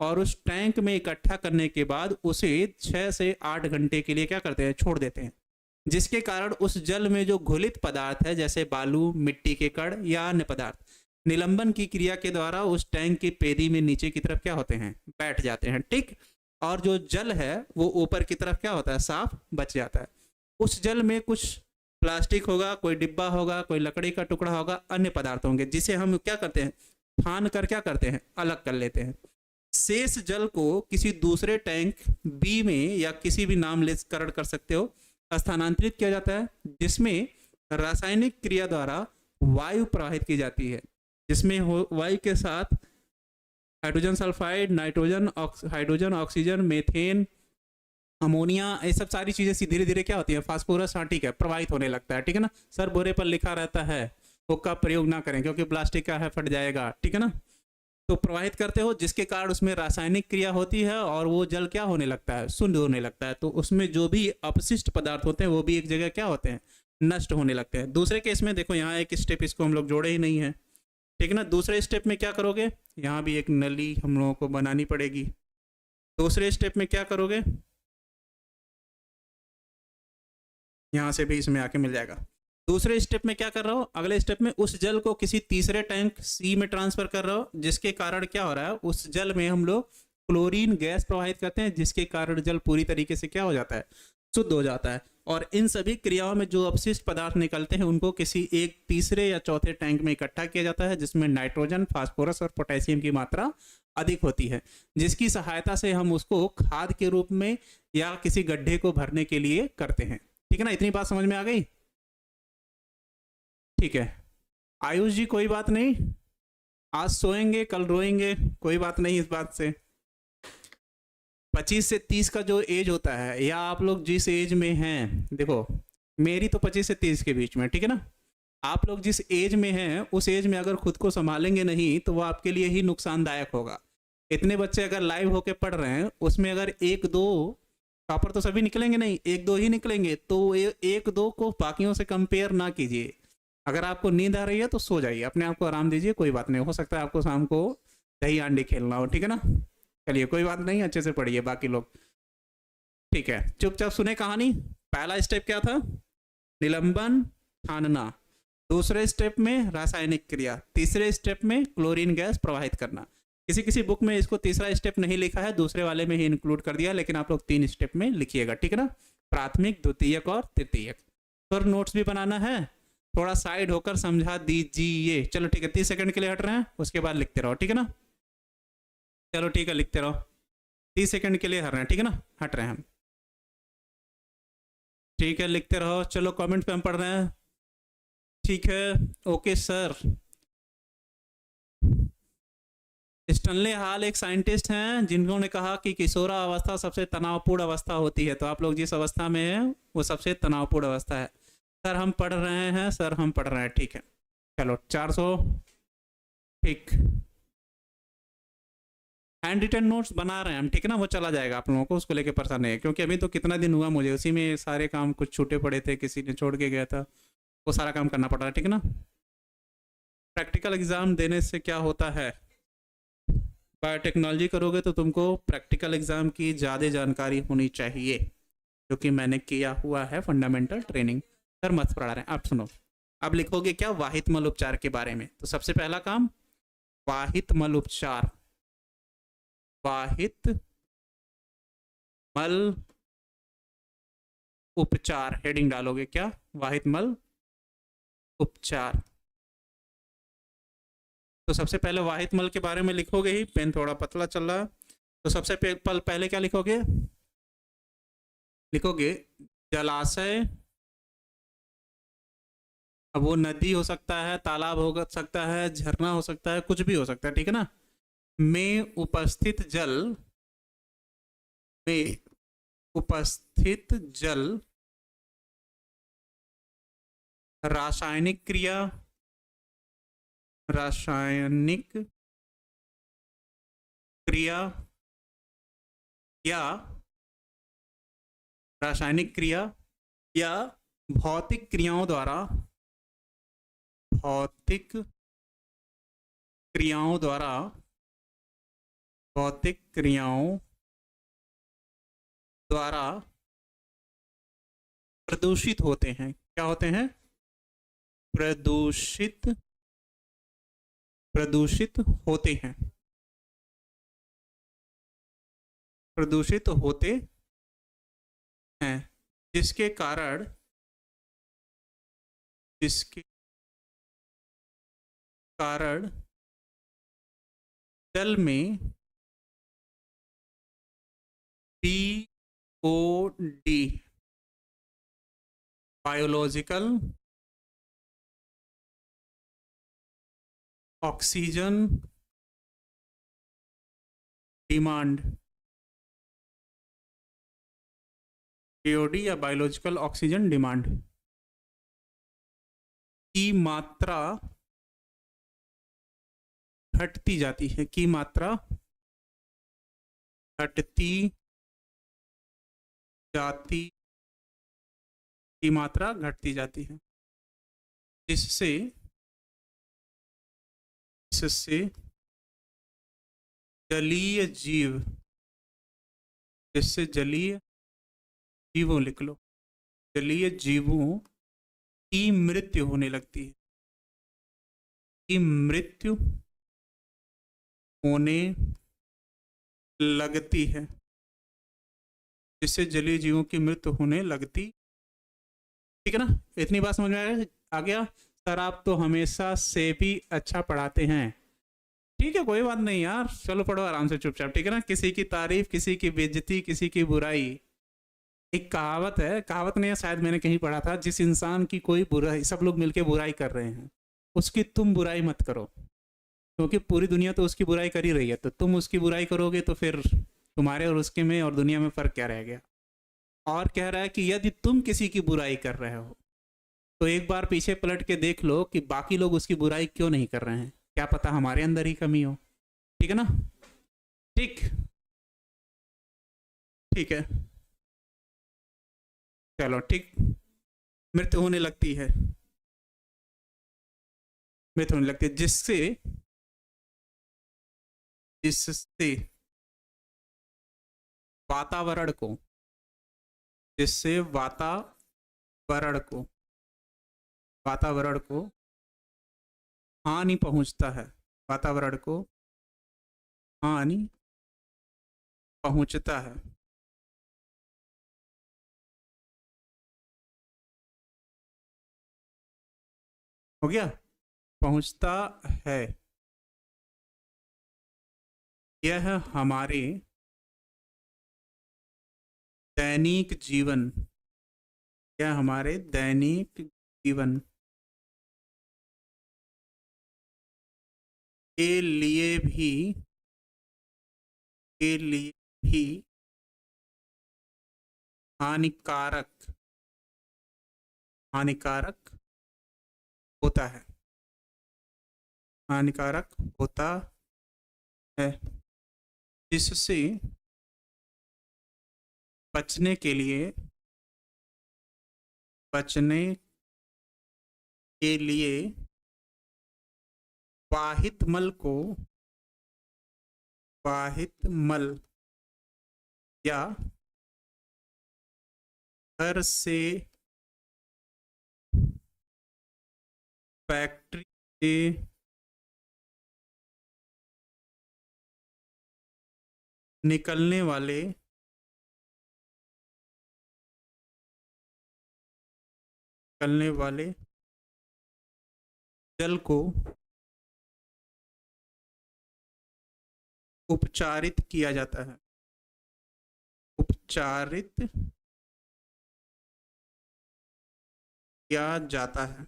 और उस टैंक में इकट्ठा करने के बाद उसे 6 से 8 घंटे के लिए क्या करते हैं, छोड़ देते हैं, जिसके कारण उस जल में जो घुलित पदार्थ है जैसे बालू, मिट्टी के कण या अन्य पदार्थ निलंबन की क्रिया के द्वारा उस टैंक की पेदी में नीचे की तरफ क्या होते हैं, बैठ जाते हैं। ठीक। और जो जल है वो ऊपर की तरफ क्या होता है, साफ बच जाता है। उस जल में कुछ प्लास्टिक होगा, कोई डिब्बा होगा, कोई लकड़ी का टुकड़ा होगा, अन्य पदार्थ होंगे, जिसे हम क्या करते हैं, छान कर क्या करते हैं, अलग कर लेते हैं। शेष जल को किसी दूसरे टैंक बी में या किसी भी नामकरण कर सकते हो स्थानांतरित किया जाता है, जिसमें रासायनिक क्रिया द्वारा वायु प्रवाहित की जाती है, जिसमें वायु के साथ hydrogen sulphide, nitrogen, hydrogen, oxygen, methane, ammonia, ये सब सारी चीजें धीरे धीरे क्या होती है, फास्फोरस, हाँ ठीक है, प्रवाहित होने लगता है। ठीक है ना। सर बोरे पर लिखा रहता है हुक्का प्रयोग ना करें क्योंकि प्लास्टिक का है, फट जाएगा। ठीक है ना। तो प्रवाहित करते हो, जिसके कारण उसमें रासायनिक क्रिया होती है और वो जल क्या होने लगता है, शुद्ध होने लगता है। तो उसमें जो भी अपशिष्ट पदार्थ होते हैं वो भी एक जगह क्या होते हैं, नष्ट होने लगते हैं। दूसरे केस में देखो यहाँ एक स्टेप इसको हम लोग जोड़े ही नहीं है। ठीक है ना। दूसरे स्टेप में क्या करोगे, यहाँ भी एक नली हम लोगों को बनानी पड़ेगी। दूसरे स्टेप में क्या करोगे, यहाँ से भी इसमें आके मिल जाएगा। दूसरे स्टेप में क्या कर रहा हो, अगले स्टेप में उस जल को किसी तीसरे टैंक सी में ट्रांसफर कर रहा हो, जिसके कारण क्या हो रहा है, उस जल में हम लोग क्लोरीन गैस प्रवाहित करते हैं, जिसके कारण जल पूरी तरीके से क्या हो जाता है, शुद्ध हो जाता है। और इन सभी क्रियाओं में जो अपशिष्ट पदार्थ निकलते हैं उनको किसी एक तीसरे या चौथे टैंक में इकट्ठा किया जाता है, जिसमें नाइट्रोजन, फास्फोरस और पोटेशियम की मात्रा अधिक होती है, जिसकी सहायता से हम उसको खाद के रूप में या किसी गड्ढे को भरने के लिए करते हैं। ठीक है ना। इतनी बात समझ में आ गई। ठीक है। आयुष जी कोई बात नहीं, आज सोएंगे कल रोएंगे, कोई बात नहीं इस बात से। 25 से 30 का जो एज होता है, या आप लोग जिस एज में हैं, देखो मेरी तो 25 से 30 के बीच में, ठीक है ना। आप लोग जिस एज में हैं उस एज में अगर खुद को संभालेंगे नहीं तो वो आपके लिए ही नुकसानदायक होगा। इतने बच्चे अगर लाइव होके पढ़ रहे हैं, उसमें अगर एक दो टॉपर तो सभी निकलेंगे नहीं, एक दो ही निकलेंगे, तो एक दो को बाकियों से कंपेयर ना कीजिए। अगर आपको नींद आ रही है तो सो जाइए, अपने आप को आराम दीजिए, कोई बात नहीं, हो सकता है आपको शाम को दही अंडे खेलना हो। ठीक है ना। चलिए कोई बात नहीं, अच्छे से पढ़िए बाकी लोग। ठीक है, चुपचाप सुने कहानी। पहला स्टेप क्या था, निलंबन, छानना। दूसरे स्टेप में रासायनिक क्रिया। तीसरे स्टेप में क्लोरीन गैस प्रवाहित करना। किसी किसी बुक में इसको तीसरा स्टेप नहीं लिखा है, दूसरे वाले में ही इंक्लूड कर दिया, लेकिन आप लोग 3 स्टेप में लिखिएगा। ठीक है ना। प्राथमिक, द्वितीयक और तृतीयक। तो नोट्स भी बनाना है, थोड़ा साइड होकर समझा दीजिए। चलो ठीक है, 30 सेकंड के लिए हट रहे हैं, उसके बाद लिखते रहो। ठीक है ना। चलो ठीक है, लिखते रहो। 30 सेकंड के लिए हट रहे हैं, ठीक है ना, हट रहे हैं हम। ठीक है, लिखते रहो। चलो कमेंट पे हम पढ़ रहे हैं। ठीक है, ओके सर। स्टनले हॉल एक साइंटिस्ट हैं जिन्होंने कहा कि किशोरावस्था सबसे तनावपूर्ण अवस्था होती है। तो आप लोग जिस अवस्था में हैं वो सबसे तनावपूर्ण अवस्था है। सर हम पढ़ रहे हैं, सर हम पढ़ रहे हैं। ठीक है, चलो 400। ठीक, हैंड रिटन नोट्स बना रहे हैं हम, ठीक है ना, वो चला जाएगा, आप लोगों को उसको लेके परेशान नहीं है, क्योंकि अभी तो कितना दिन हुआ मुझे उसी में सारे काम कुछ छूटे पड़े थे, किसी ने छोड़ के गया था, वो सारा काम करना पड़ रहा है। ठीक है ना। प्रैक्टिकल एग्जाम देने से क्या होता है, बायोटेक्नोलॉजी करोगे तो तुमको प्रैक्टिकल एग्जाम की ज़्यादा जानकारी होनी चाहिए, जो कि मैंने किया हुआ है, फंडामेंटल ट्रेनिंग। सर मत पढ़ा रहे हैं, आप सुनो। अब लिखोगे क्या, वाहित मल उपचार के बारे में। तो सबसे पहला काम वाहित मल उपचार। वाहित मल उपचार हेडिंग डालोगे क्या, वाहित मल उपचार। तो सबसे पहले वाहित मल के बारे में लिखोगे ही, पेन थोड़ा पतला चल रहा है, तो सबसे पहले क्या लिखोगे, लिखोगे जलाशय अब वो नदी हो सकता है, तालाब हो सकता है, झरना हो सकता है, कुछ भी हो सकता है, ठीक है ना। में उपस्थित जल, में उपस्थित जल रासायनिक क्रिया, रासायनिक क्रिया या रासायनिक क्रिया या भौतिक क्रियाओं द्वारा, भौतिक क्रियाओं द्वारा, भौतिक क्रियाओं द्वारा प्रदूषित होते हैं। क्या होते हैं? प्रदूषित, प्रदूषित होते हैं, प्रदूषित होते हैं, जिसके कारण, जिसके कारण जल में BOD, biological oxygen demand, BOD या बायोलॉजिकल ऑक्सीजन डिमांड की मात्रा घटती जाती है, की मात्रा घटती जाती, की मात्रा घटती जाती है, जिससे, जिससे जलीय जीव, जिससे जलीय जीवों, लिख लो, जलीय जीवों की मृत्यु होने लगती है, की मृत्यु होने लगती है, जिससे जलीय जीवों की मृत्यु होने लगती, ठीक है ना। इतनी बात समझ में आ गया? सर आप तो हमेशा से भी अच्छा पढ़ाते हैं। ठीक है, कोई बात नहीं यार, चलो पढ़ो आराम से चुपचाप, ठीक है ना। किसी की तारीफ, किसी की बेइज्जती, किसी की बुराई। एक कहावत है, कहावत नहीं है, शायद मैंने कहीं पढ़ा था, जिस इंसान की कोई बुराई, सब लोग मिलकर बुराई कर रहे हैं, उसकी तुम बुराई मत करो, क्योंकि पूरी दुनिया तो उसकी बुराई कर ही रही है, तो तुम उसकी बुराई करोगे तो फिर तुम्हारे और उसके में और दुनिया में फ़र्क क्या रह गया। और कह रहा है कि यदि तुम किसी की बुराई कर रहे हो तो एक बार पीछे पलट के देख लो कि बाकी लोग उसकी बुराई क्यों नहीं कर रहे हैं, क्या पता हमारे अंदर ही कमी हो, ठीक है ना। ठीक, ठीक है, चलो ठीक। मृत्यु होने लगती है, मृत्यु होने लगती है, जिससे, जिससे वातावरण को, जिससे वातावरण को, वातावरण को हानि पहुंचता है, वातावरण को हानि पहुंचता है। हो गया? पहुंचता है। यह हमारे दैनिक जीवन, यह हमारे दैनिक जीवन के लिए भी, के लिए भी हानिकारक, हानिकारक होता है, हानिकारक होता है, जिससे बचने के लिए, बचने के लिए वाहित मल को, वाहित मल या घर से, फैक्ट्री से निकलने वाले, निकलने वाले जल को उपचारित किया जाता है, उपचारित किया जाता है,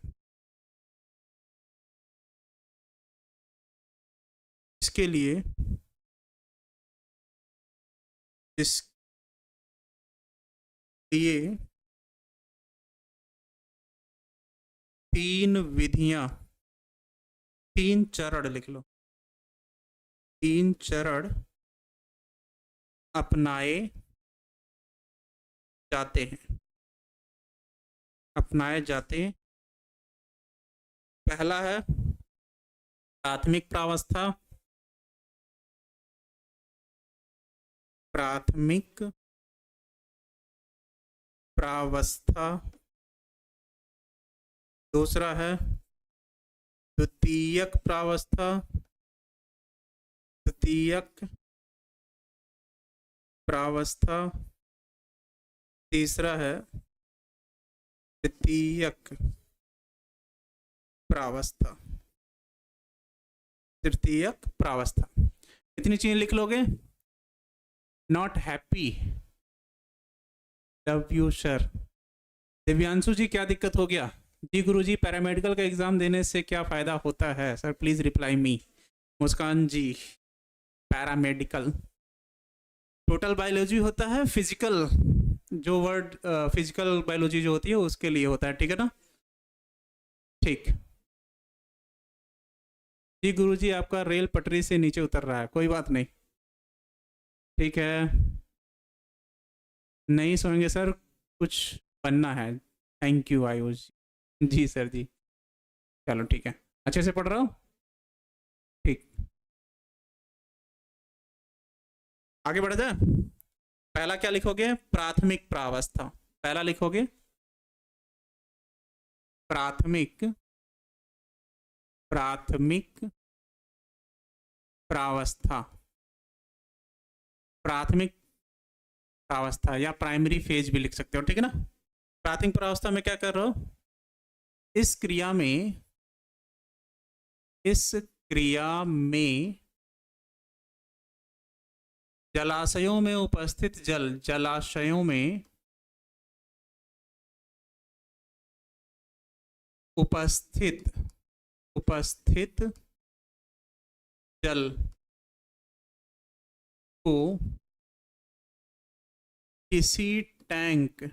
जिसके लिए तीन विधियां, तीन चरण लिख लो, तीन चरण अपनाए जाते हैं, अपनाए जाते हैं। पहला है प्राथमिक प्रावस्था, प्राथमिक प्रावस्था। दूसरा है द्वितीयक प्रावस्था, द्वितीयक प्रावस्था। तीसरा है तृतीयक प्रावस्था, तृतीयक प्रावस्था। इतनी चीजें लिख लोगे। Not happy, love you sir. Divyanshu ji क्या दिक्कत हो गया? जी गुरुजी, पैरामेडिकल का एग्जाम देने से क्या फायदा होता है sir, please reply me. Muskan ji, paramedical total biology होता है, फिजिकल जो वर्ड फिजिकल बायोलॉजी जो होती है उसके लिए होता है, ठीक है ना? ठीक। जी गुरुजी, आपका रेल पटरी से नीचे उतर रहा है, कोई बात नहीं, ठीक है। नहीं सोएंगे सर, कुछ बनना है। Thank you Ayush ji. Sir जी, चलो ठीक है, अच्छे से पढ़ रहा हूँ, ठीक। आगे बढ़ जाए। पहला क्या लिखोगे? प्राथमिक प्रावस्था। पहला लिखोगे प्राथमिक, प्राथमिक प्रावस्था, प्राथमिक प्रावस्था या प्राइमरी फेज भी लिख सकते हो, ठीक है ना? प्राथमिक प्रावस्था में क्या कर रहे हो? इस क्रिया में, इस क्रिया में जलाशयों में उपस्थित जल, जलाशयों में उपस्थित, उपस्थित जल को किसी टैंक,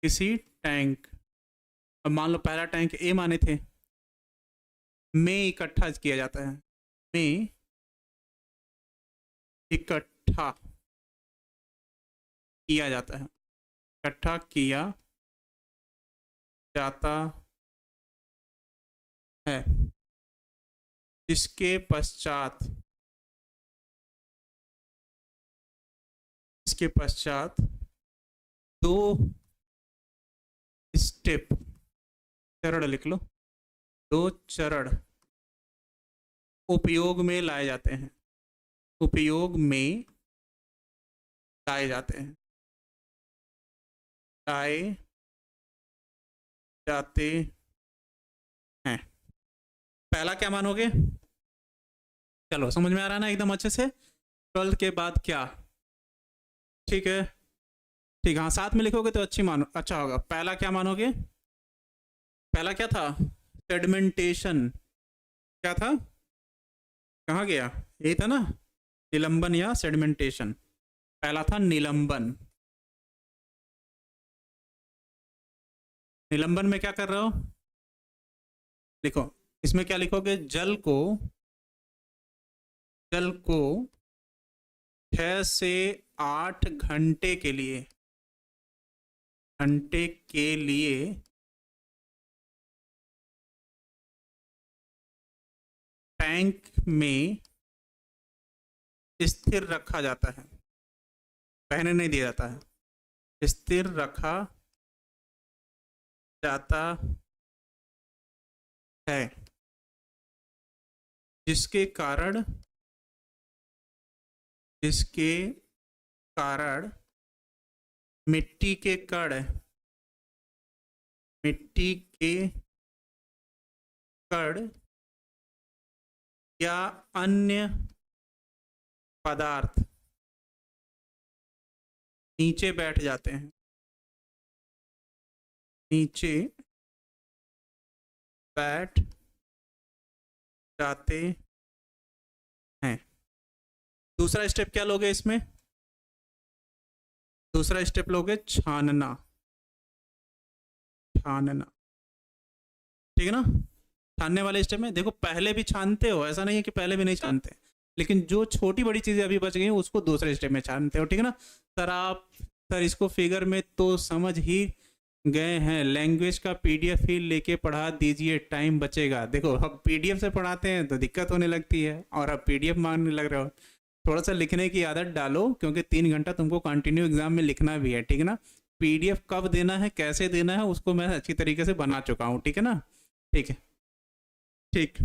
किसी टैंक, अब मान लो पहला टैंक ए माने थे, में इकट्ठा किया जाता है, में इकट्ठा किया जाता है, इकट्ठा किया जाता है, इसके पश्चात, इसके पश्चात दो स्टेप, चरण लिख लो, दो चरण उपयोग में लाए जाते हैं, उपयोग में लाए जाते हैं, लाए जाते हैं। पहला क्या मानोगे? चलो समझ में आ रहा है ना एकदम अच्छे से? 12 के बाद क्या, ठीक है, ठीक। हाँ साथ में लिखोगे तो अच्छी मानो, अच्छा होगा। पहला क्या मानोगे? पहला क्या था? सेडिमेंटेशन। क्या था? कहाँ गया? यही था ना, निलंबन या सेडिमेंटेशन। पहला था निलंबन। निलंबन में क्या कर रहे हो? लिखो, इसमें क्या लिखोगे? जल को, जल को 6 से 8 घंटे के लिए, घंटे के लिए टैंक में स्थिर रखा जाता है, बहने नहीं दिया जाता है, स्थिर रखा जाता है, जिसके कारण, जिसके कारण मिट्टी के कण, मिट्टी के कण या अन्य पदार्थ नीचे बैठ जाते हैं, नीचे बैठ जाते हैं। दूसरा स्टेप क्या लोगे इसमें? दूसरा स्टेप लोगे छानना, छानना, ठीक है ना। छानने वाले स्टेप में देखो पहले भी छानते हो, ऐसा नहीं है कि पहले भी नहीं छानते, लेकिन जो छोटी बड़ी चीज़ें अभी बच गई हैं उसको दूसरे स्टेप में छानते हो, ठीक है ना। सर आप, सर इसको फिगर में तो समझ ही गए हैं, लैंग्वेज का पीडीएफ ही लेके पढ़ा दीजिए, टाइम बचेगा। देखो अब पीडीएफ से पढ़ाते हैं तो दिक्कत होने लगती है, और अब पीडीएफ मांगने लग रहे हो। थोड़ा सा लिखने की आदत डालो, क्योंकि 3 घंटा तुमको कंटिन्यू एग्जाम में लिखना भी है, ठीक है ना। पीडीएफ कब देना है, कैसे देना है, उसको मैं अच्छी तरीके से बना चुका हूँ, ठीक है ना। ठीक है, ठीक,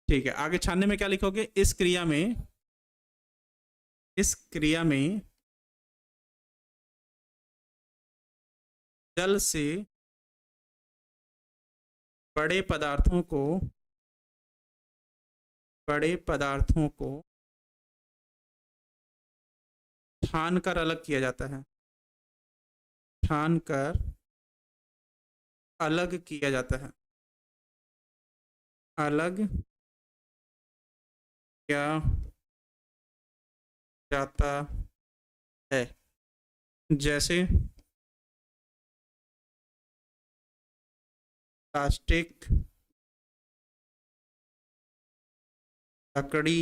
ठीक है। आगे छानने में क्या लिखोगे? इस क्रिया में, इस क्रिया में जल से बड़े पदार्थों को, बड़े पदार्थों को छान कर अलग किया जाता है, छान कर अलग किया जाता है, अलग किया जाता है। जैसे प्लास्टिक, लकड़ी,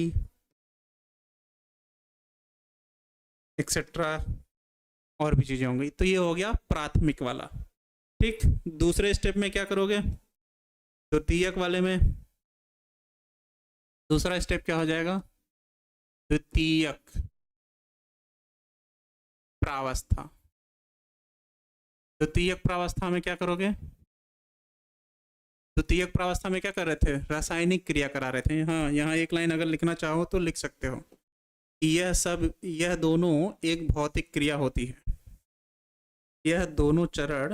एक्सेट्रा, और भी चीज़ें होंगी। तो ये हो गया प्राथमिक वाला, ठीक। दूसरे स्टेप में क्या करोगे? द्वितीयक वाले में दूसरा स्टेप क्या हो जाएगा? द्वितीयक प्रावस्था। द्वितीयक प्रावस्था में क्या करोगे? द्वितीयक प्रावस्था में क्या कर रहे थे? रासायनिक क्रिया करा रहे थे। हाँ, यहाँ एक लाइन अगर लिखना चाहो तो लिख सकते हो। यह सब, यह दोनों एक भौतिक क्रिया होती है। यह दोनों चरण,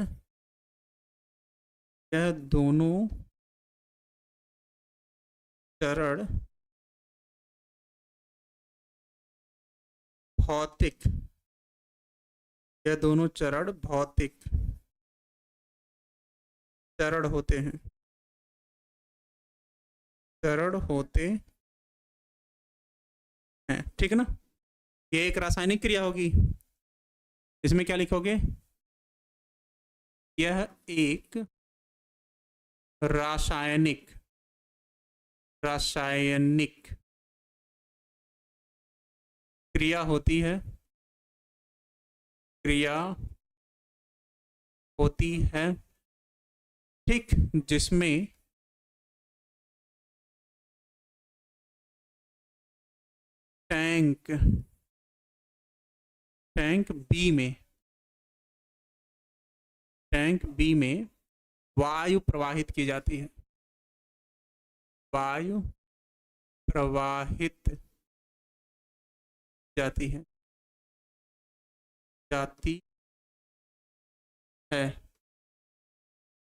यह दोनों चरण भौतिक, यह दोनों चरण भौतिक चरण होते हैं, चरण होते हैं, ठीक है ना। ये एक रासायनिक क्रिया होगी। इसमें क्या लिखोगे? यह एक रासायनिक, रासायनिक क्रिया होती है, क्रिया होती है, ठीक, जिसमें टैंक, टैंक बी में, टैंक बी में वायु प्रवाहित की जाती है, वायु प्रवाहित जाती है, जाती है,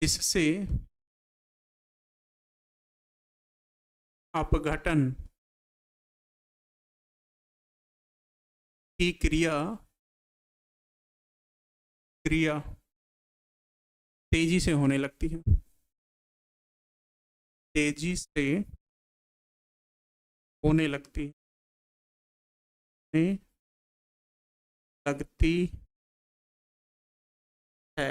इससे अपघटन की क्रिया, क्रिया तेजी से होने लगती है, तेजी से होने लगती है, लगती है।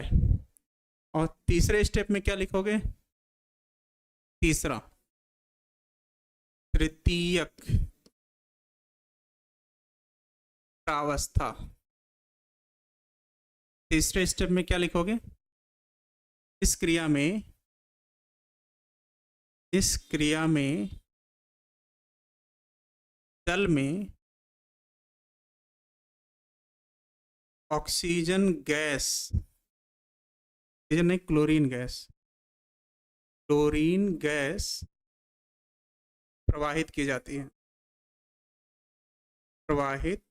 और तीसरे स्टेप में क्या लिखोगे? तीसरा, तृतीयक प्रावस्था। तीसरे स्टेप में क्या लिखोगे? इस क्रिया में, इस क्रिया में जल में ऑक्सीजन गैस, ऑक्सीजन नहीं, क्लोरीन गैस, क्लोरीन गैस प्रवाहित की जाती है, प्रवाहित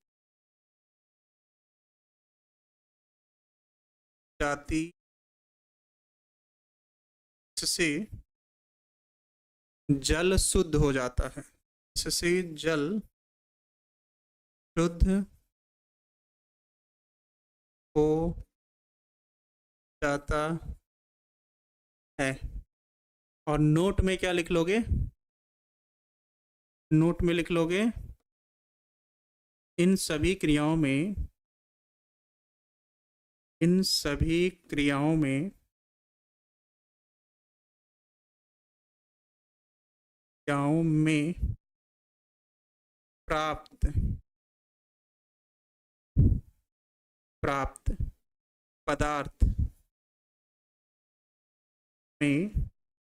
जाती, इससे जल शुद्ध हो जाता है, इससे जल शुद्ध हो जाता है। और नोट में क्या लिख लोगे? नोट में लिख लोगे, इन सभी क्रियाओं में प्राप्त पदार्थ में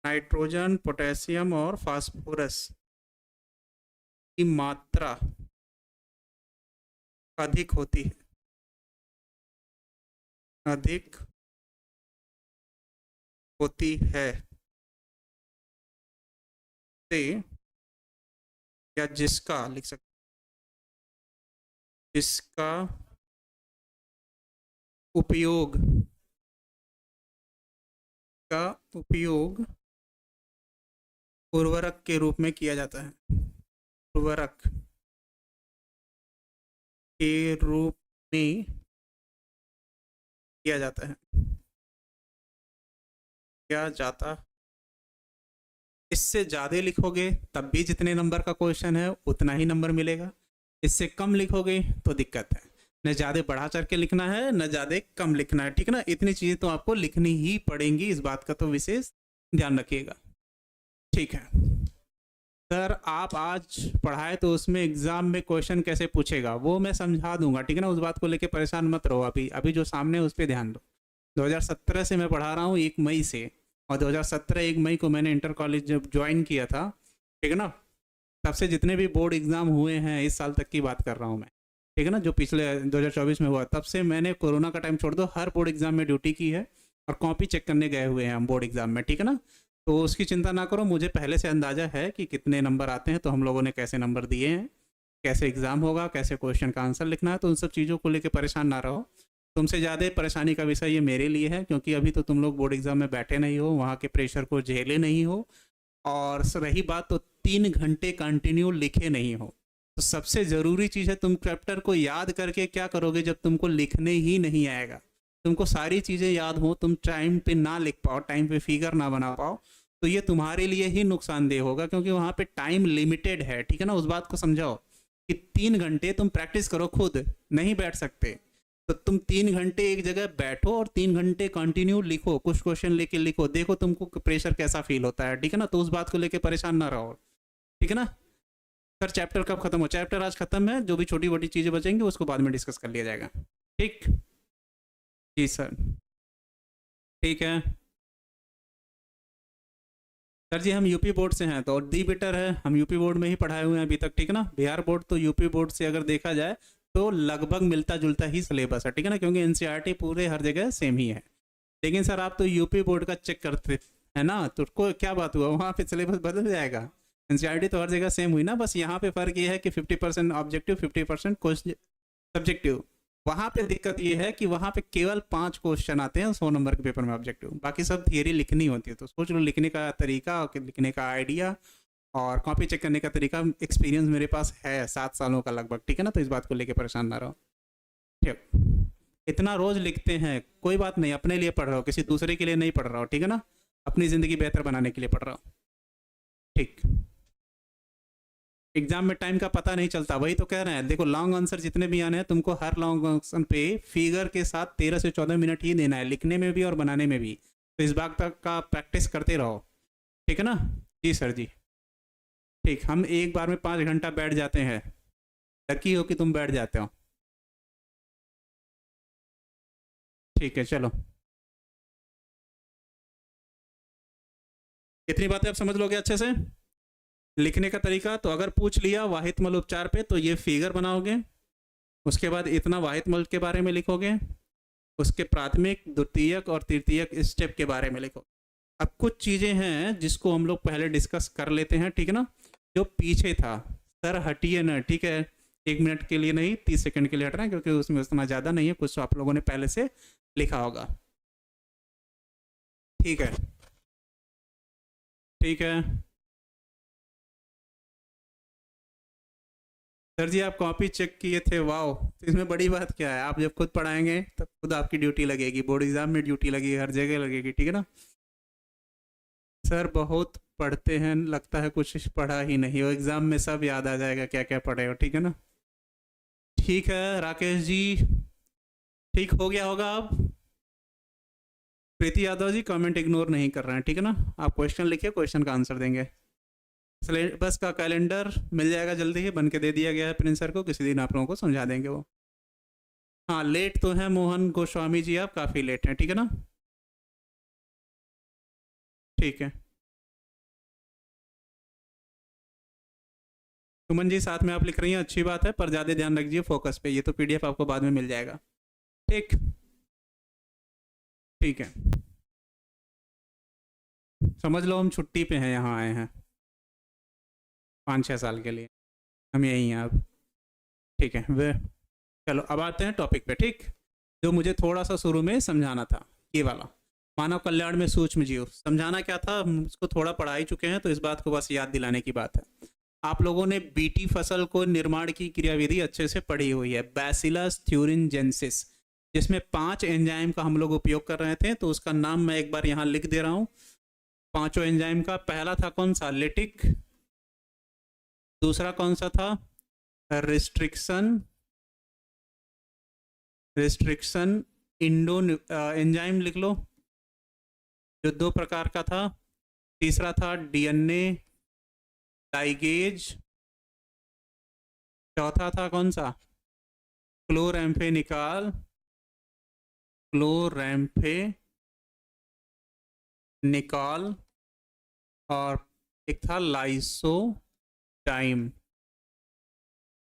नाइट्रोजन, पोटेशियम और फास्फोरस की मात्रा अधिक होती है से, या जिसका लिख सकते, जिसका उपयोग उर्वरक के रूप में किया जाता है। उर्वरक के रूप में किया जाता है, इससे ज़्यादा लिखोगे तब भी जितने नंबर का क्वेश्चन है उतना ही नंबर मिलेगा, इससे कम लिखोगे तो दिक्कत है। न ज़्यादा बढ़ा चढ़ के लिखना है, न ज़्यादा कम लिखना है, ठीक है ना। इतनी चीज़ें तो आपको लिखनी ही पड़ेंगी, इस बात का तो विशेष ध्यान रखिएगा, ठीक है। सर आप आज पढ़ाए तो उसमें एग्जाम में क्वेश्चन कैसे पूछेगा वो मैं समझा दूंगा, ठीक है ना। उस बात को लेकर परेशान मत रहो, अभी जो सामने है उस पर ध्यान दो। 2017 से मैं पढ़ा रहा हूँ, 1 मई से, और 2017 1 मई को मैंने इंटर कॉलेज जब ज्वाइन किया था, ठीक है ना। तब से जितने भी बोर्ड एग्ज़ाम हुए हैं इस साल तक की बात कर रहा हूँ मैं, ठीक है ना, जो पिछले 2024 में हुआ, तब से मैंने कोरोना का टाइम छोड़ दो हर बोर्ड एग्ज़ाम में ड्यूटी की है, और कॉपी चेक करने गए हुए हैं हम बोर्ड एग्ज़ाम में, ठीक है ना। तो उसकी चिंता ना करो, मुझे पहले से अंदाज़ा है कि कितने नंबर आते हैं, तो हम लोगों ने कैसे नंबर दिए हैं, कैसे एग्ज़ाम होगा, कैसे क्वेश्चन का आंसर लिखना है, तो उन सब चीज़ों को लेकर परेशान ना रहो। तुमसे ज़्यादा परेशानी का विषय ये मेरे लिए है, क्योंकि अभी तो तुम लोग बोर्ड एग्ज़ाम में बैठे नहीं हो, वहाँ के प्रेशर को झेले नहीं हो, और रही बात तो 3 घंटे कंटिन्यू लिखे नहीं हो। तो सबसे ज़रूरी चीज़ है, तुम चैप्टर को याद करके क्या करोगे जब तुमको लिखने ही नहीं आएगा। तुमको सारी चीज़ें याद हो, तुम टाइम पे ना लिख पाओ, टाइम पे फिगर ना बना पाओ, तो ये तुम्हारे लिए ही नुकसानदेह होगा, क्योंकि वहाँ पे टाइम लिमिटेड है, ठीक है ना। उस बात को समझाओ कि 3 घंटे तुम प्रैक्टिस करो, खुद नहीं बैठ सकते तो तुम 3 घंटे एक जगह बैठो और 3 घंटे कंटिन्यू लिखो, कुछ क्वेश्चन लेके लिखो, देखो तुमको प्रेशर कैसा फील होता है, ठीक है ना। तो उस बात को लेके परेशान ना रहो, ठीक है ना। सर चैप्टर कब खत्म हो? चैप्टर आज खत्म है, जो भी छोटी मोटी चीज़ें बचेंगी उसको बाद में डिस्कस कर लिया जाएगा, ठीक। जी सर, ठीक है। सर जी हम यूपी बोर्ड से हैं, तो दी बेटर है, हम यूपी बोर्ड में ही पढ़ाए हुए हैं अभी तक, ठीक है ना। बिहार बोर्ड तो यूपी बोर्ड से अगर देखा जाए तो लगभग मिलता जुलता ही सिलेबस है, ठीक है ना, क्योंकि एनसीईआरटी पूरे हर जगह सेम ही है। लेकिन सर आप तो यूपी बोर्ड का चेक करते है ना, तो को क्या बात हुआ, वहाँ पे सिलेबस बदल जाएगा। एनसीईआरटी तो हर जगह सेम हुई ना, बस यहाँ पे फ़र्क ये है कि 50% ऑब्जेक्टिव, 50% सब्जेक्टिव। वहाँ पे दिक्कत ये है कि वहाँ पे केवल 5 क्वेश्चन आते हैं 100 नंबर के पेपर में ऑब्जेक्टिव, बाकी सब थियरी लिखनी होती है। तो सोच लो लिखने का तरीका, लिखने का आइडिया और कॉपी चेक करने का तरीका, एक्सपीरियंस मेरे पास है 7 सालों का लगभग, ठीक है ना। तो इस बात को लेके परेशान ना रहो, ठीक। इतना रोज़ लिखते हैं, कोई बात नहीं, अपने लिए पढ़ रहा हो, किसी दूसरे के लिए नहीं पढ़ रहा हो, ठीक है ना, अपनी ज़िंदगी बेहतर बनाने के लिए पढ़ रहा हो, ठीक। एग्जाम में टाइम का पता नहीं चलता, वही तो कह रहे हैं। देखो लॉन्ग आंसर जितने भी आने हैं, तुमको हर लॉन्ग आंसर पे फिगर के साथ 13 से 14 मिनट ही देना है, लिखने में भी और बनाने में भी। तो इस बात का प्रैक्टिस करते रहो, ठीक है ना। जी सर जी, ठीक। हम एक बार में 5 घंटा बैठ जाते हैं, लकी हो कि तुम बैठ जाते हो, ठीक है। चलो इतनी बातें आप समझ लोगे अच्छे से। लिखने का तरीका तो अगर पूछ लिया वाहित मल उपचार पे, तो ये फिगर बनाओगे, उसके बाद इतना वाहित मल के बारे में लिखोगे, उसके प्राथमिक, द्वितीयक और तृतीयक स्टेप के बारे में लिखो। अब कुछ चीज़ें हैं जिसको हम लोग पहले डिस्कस कर लेते हैं, ठीक है ना। जो पीछे था, सर हटिए ना, ठीक है, 1 मिनट के लिए नहीं, 30 सेकंड के लिए हट रहे हैं, क्योंकि उसमें उतना ज़्यादा नहीं है, कुछ आप लोगों ने पहले से लिखा होगा, ठीक है, ठीक है। सर जी आप कॉपी चेक किए थे, वाओ, तो इसमें बड़ी बात क्या है, आप जब खुद पढ़ाएंगे तब खुद आपकी ड्यूटी लगेगी, बोर्ड एग्जाम में ड्यूटी लगेगी, हर जगह लगेगी, ठीक है ना। सर बहुत पढ़ते हैं लगता है कुछ पढ़ा ही नहीं हो, एग्ज़ाम में सब याद आ जाएगा क्या क्या पढ़े हो, ठीक है ना। ठीक है राकेश जी, ठीक हो गया होगा अब। प्रीति यादव जी कमेंट इग्नोर नहीं कर रहे हैं, ठीक है ना। आप क्वेश्चन लिखिए, क्वेश्चन का आंसर देंगे। सिलेबस का कैलेंडर मिल जाएगा जल्दी ही, बन के दे दिया गया है प्रिंस सर को, किसी दिन आप लोगों को समझा देंगे वो। हाँ लेट तो है मोहन गोस्वामी जी, आप काफ़ी लेट हैं, ठीक है ना। ठीक है सुमन जी साथ में आप लिख रही हैं, अच्छी बात है, पर ज़्यादा ध्यान रखिए फोकस पे, ये तो पीडीएफ आपको बाद में मिल जाएगा। ठीक ठीक है, समझ लो हम छुट्टी पे हैं, यहाँ आए हैं 5-6 साल के लिए, हम यहीं हैं अब। ठीक है वे, चलो अब आते हैं टॉपिक पे। ठीक, जो मुझे थोड़ा सा शुरू में समझाना था, ये वाला मानव कल्याण में सूक्ष्म जीव, समझाना क्या था, हम इसको थोड़ा पढ़ा ही चुके हैं, तो इस बात को बस याद दिलाने की बात है। आप लोगों ने बीटी फसल को निर्माण की क्रियाविधि अच्छे से पढ़ी हुई है, बैसिलस थ्यूरिनजेंसिस, जिसमें 5 एंजाइम का हम लोग उपयोग कर रहे थे, तो उसका नाम मैं एक बार यहाँ लिख दे रहा हूँ। 5 एंजाइम का पहला था कौन सा, लिटिक, दूसरा कौन सा था, रिस्ट्रिक्शन इंडो एंजाइम लिख लो, जो 2 प्रकार का था। तीसरा था डीएनए लाइगेज, चौथा था कौन सा, क्लोरैम्फेनिकॉल, और एक था लाइसोटाइम।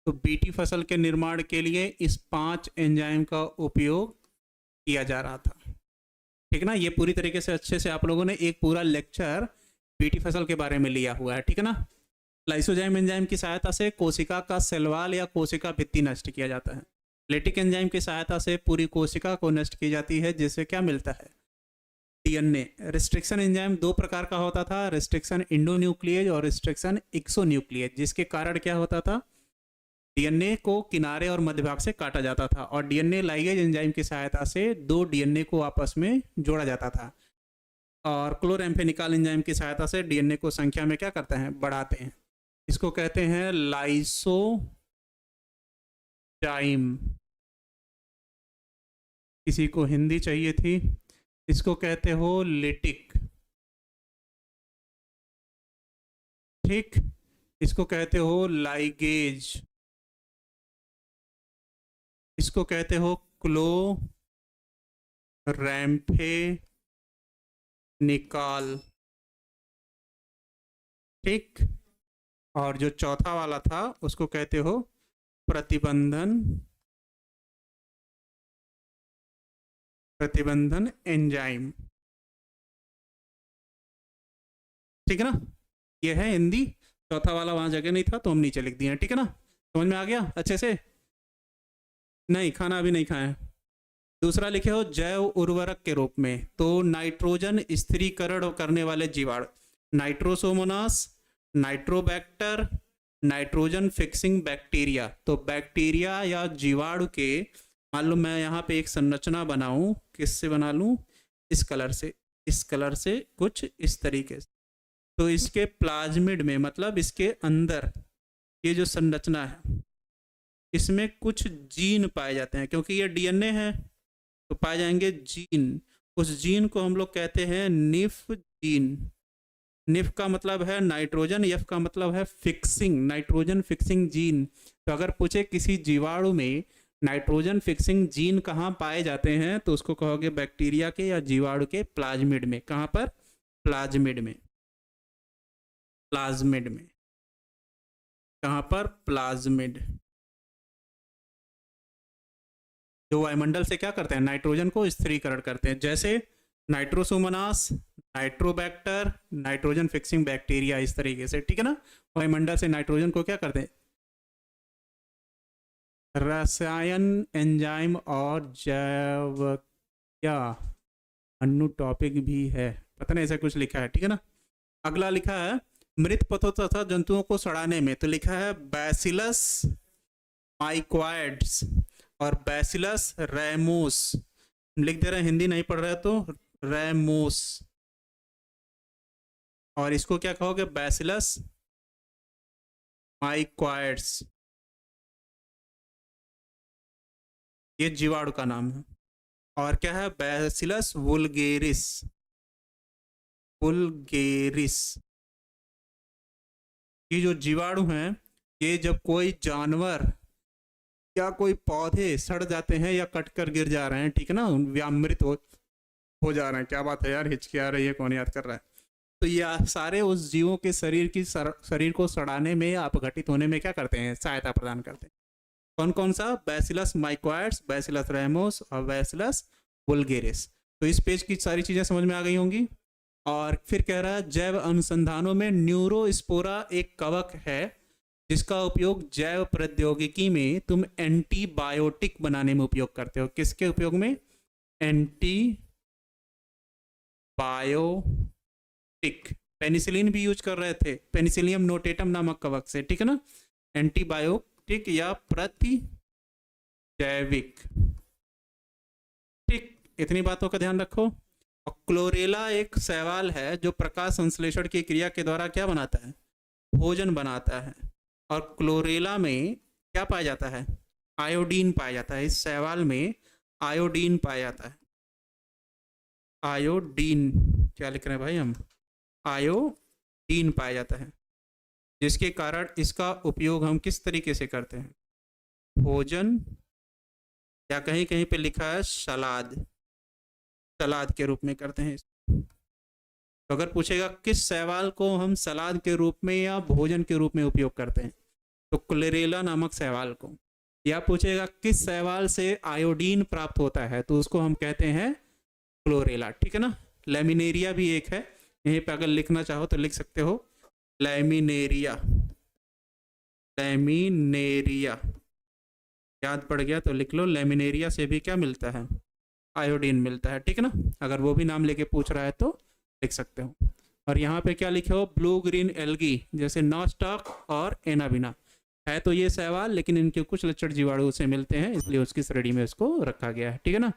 तो बीटी फसल के निर्माण के लिए इस 5 एंजाइम का उपयोग किया जा रहा था, ठीक है ना। ये पूरी तरीके से अच्छे से आप लोगों ने एक पूरा लेक्चर बीटी फसल के बारे में लिया हुआ है, ठीक है ना। लाइसोजाइम एंजाइम की सहायता से कोशिका का सेल वॉल या कोशिका भित्ति नष्ट किया जाता है। लेटिक एंजाइम की सहायता से पूरी कोशिका को नष्ट की जाती है, जिससे क्या मिलता है, डीएनए। रिस्ट्रिक्शन एंजाइम 2 प्रकार का होता था, रिस्ट्रिक्शन इंडोन्यूक्लियेज और रिस्ट्रिक्शन एक्सोन्यूक्लियेज, जिसके कारण क्या होता था, डीएनए को किनारे और मध्य भाग से काटा जाता था, और डीएनए लाइगेज एंजाइम की सहायता से 2 डीएनए को आपस में जोड़ा जाता था, और क्लोरैम्फेनिकॉल एंजाइम की सहायता से डीएनए को संख्या में क्या करते हैं, बढ़ाते हैं। इसको कहते हैं लाइसोजाइम। किसी को हिंदी चाहिए थी, इसको कहते हो लिटिक, ठीक, इसको कहते हो लाइगेज, इसको कहते हो क्लोरैम्फेनिकॉल, ठीक। और जो चौथा वाला था उसको कहते हो प्रतिबंधन एंजाइम, ठीक है ना। ये है हिंदी, चौथा वाला वहां जगह नहीं था तो हम नीचे लिख दिए, ठीक है ना। समझ में आ गया अच्छे से। नहीं खाना अभी नहीं खाए। दूसरा लिखे हो जैव उर्वरक के रूप में, तो नाइट्रोजन स्थिरीकरण करने वाले जीवाणु, Nitrosomonas, Nitrobacter, nitrogen fixing bacteria. तो बैक्टीरिया या जीवाणु के, मान लो मैं यहाँ पे एक संरचना बनाऊं, किससे बना लूं, इस कलर से, इस कलर से कुछ इस तरीके से, तो इसके प्लाज्मिड में, मतलब इसके अंदर ये जो संरचना है, इसमें कुछ जीन पाए जाते हैं, क्योंकि ये डीएनए है तो पाए जाएंगे जीन। उस जीन को हम लोग कहते हैं निफ जीन। निफ का मतलब है नाइट्रोजन, एफ का मतलब है फिक्सिंग, नाइट्रोजन फिक्सिंग जीन। तो अगर पूछे किसी जीवाणु में नाइट्रोजन फिक्सिंग जीन कहाँ पाए जाते हैं, तो उसको कहोगे बैक्टीरिया के या जीवाणु के प्लाज्मिड में। कहाँ पर, प्लाज्मिड में, प्लाज्मिड में, कहाँ पर, प्लाज्मिड। जो वायुमंडल से क्या करते हैं, नाइट्रोजन को स्थिरीकरण करते हैं, जैसे Nitrosomonas, Nitrobacter, nitrogen fixing bacteria, इस तरीके से, ठीक है ना। वायुमंडल से नाइट्रोजन को क्या करते हैं, रसायन, एंजाइम और जैव, क्या अन्य टॉपिक भी है, पता नहीं ऐसा कुछ लिखा है, ठीक है ना। अगला लिखा है मृत पशु तथा जंतुओं को सड़ाने में, तो लिखा है बैसिलस माइक्वाइड्स और बैसिलस रैमोस, लिख दे रहे हैं, हिंदी नहीं पढ़ रहे तो रैमोस, और इसको क्या कहोगे? बैसिलस माइक्वाइड्स, ये जीवाणु का नाम है। और क्या है? बैसिलस वुल्गेरिस, वुल्गेरिस। ये जो जीवाणु हैं, ये जब कोई जानवर या कोई पौधे सड़ जाते हैं या कट कर गिर जा रहे हैं, ठीक है ना, व्यामृत हो जा रहे हैं, क्या बात है यार, हिचकी आ रही है, कौन याद कर रहा है, तो ये सारे उस जीवों के शरीर को सड़ाने में या अपघटित होने में क्या करते हैं? सहायता प्रदान करते हैं। कौन कौन सा? बैसिलस माइक्वाइड्स, बैसिलस रैमोस और बैसिलस वुल्गेरिस। तो इस पेज की सारी चीज़ें समझ में आ गई होंगी। और फिर कह रहा है जैव अनुसंधानों में न्यूरोस्पोरा एक कवक है जिसका उपयोग जैव प्रौद्योगिकी में तुम एंटीबायोटिक बनाने में उपयोग करते हो। किसके उपयोग में? एंटीबायोटिक। पेनिसिलिन भी यूज कर रहे थे, पेनिसिलियम नोटेटम नामक कवक से, ठीक है ना। एंटीबायोटिक या प्रतिजैविक, ठीक, इतनी बातों का ध्यान रखो। और क्लोरेला एक शैवाल है जो प्रकाश संश्लेषण की क्रिया के द्वारा क्या बनाता है? भोजन बनाता है। और क्लोरेला में क्या पाया जाता है? आयोडीन पाया जाता है। इस शैवाल में आयोडीन पाया जाता है। आयोडीन, क्या लिख रहे हैं भाई हम? आयोडीन पाया जाता है, जिसके कारण इसका उपयोग हम किस तरीके से करते हैं? भोजन, या कहीं कहीं पे लिखा है सलाद, सलाद के रूप में करते हैं। तो अगर पूछेगा किस शैवाल को हम सलाद के रूप में या भोजन के रूप में उपयोग करते हैं, तो क्लोरेला नामक शैवाल को। या पूछेगा किस शैवाल से आयोडीन प्राप्त होता है, तो उसको हम कहते हैं क्लोरेला, ठीक है ना। लैमिनेरिया भी एक है, यहीं पे अगर लिखना चाहो तो लिख सकते हो लैमिनेरिया, लैमिनेरिया, याद पड़ गया तो लिख लो। लैमिनेरिया से भी क्या मिलता है? आयोडीन मिलता है, ठीक है ना। अगर वो भी नाम लेके पूछ रहा है तो लिख सकते हो। और यहाँ पे क्या लिखे हो? ब्लू ग्रीन एल्गी, जैसे नॉस्टॉक और एनाबिना है। तो ये शैवाल, लेकिन इनके कुछ लक्षण जीवाणु से मिलते हैं, इसलिए उसकी श्रेणी में इसको रखा गया है, ठीक है ना।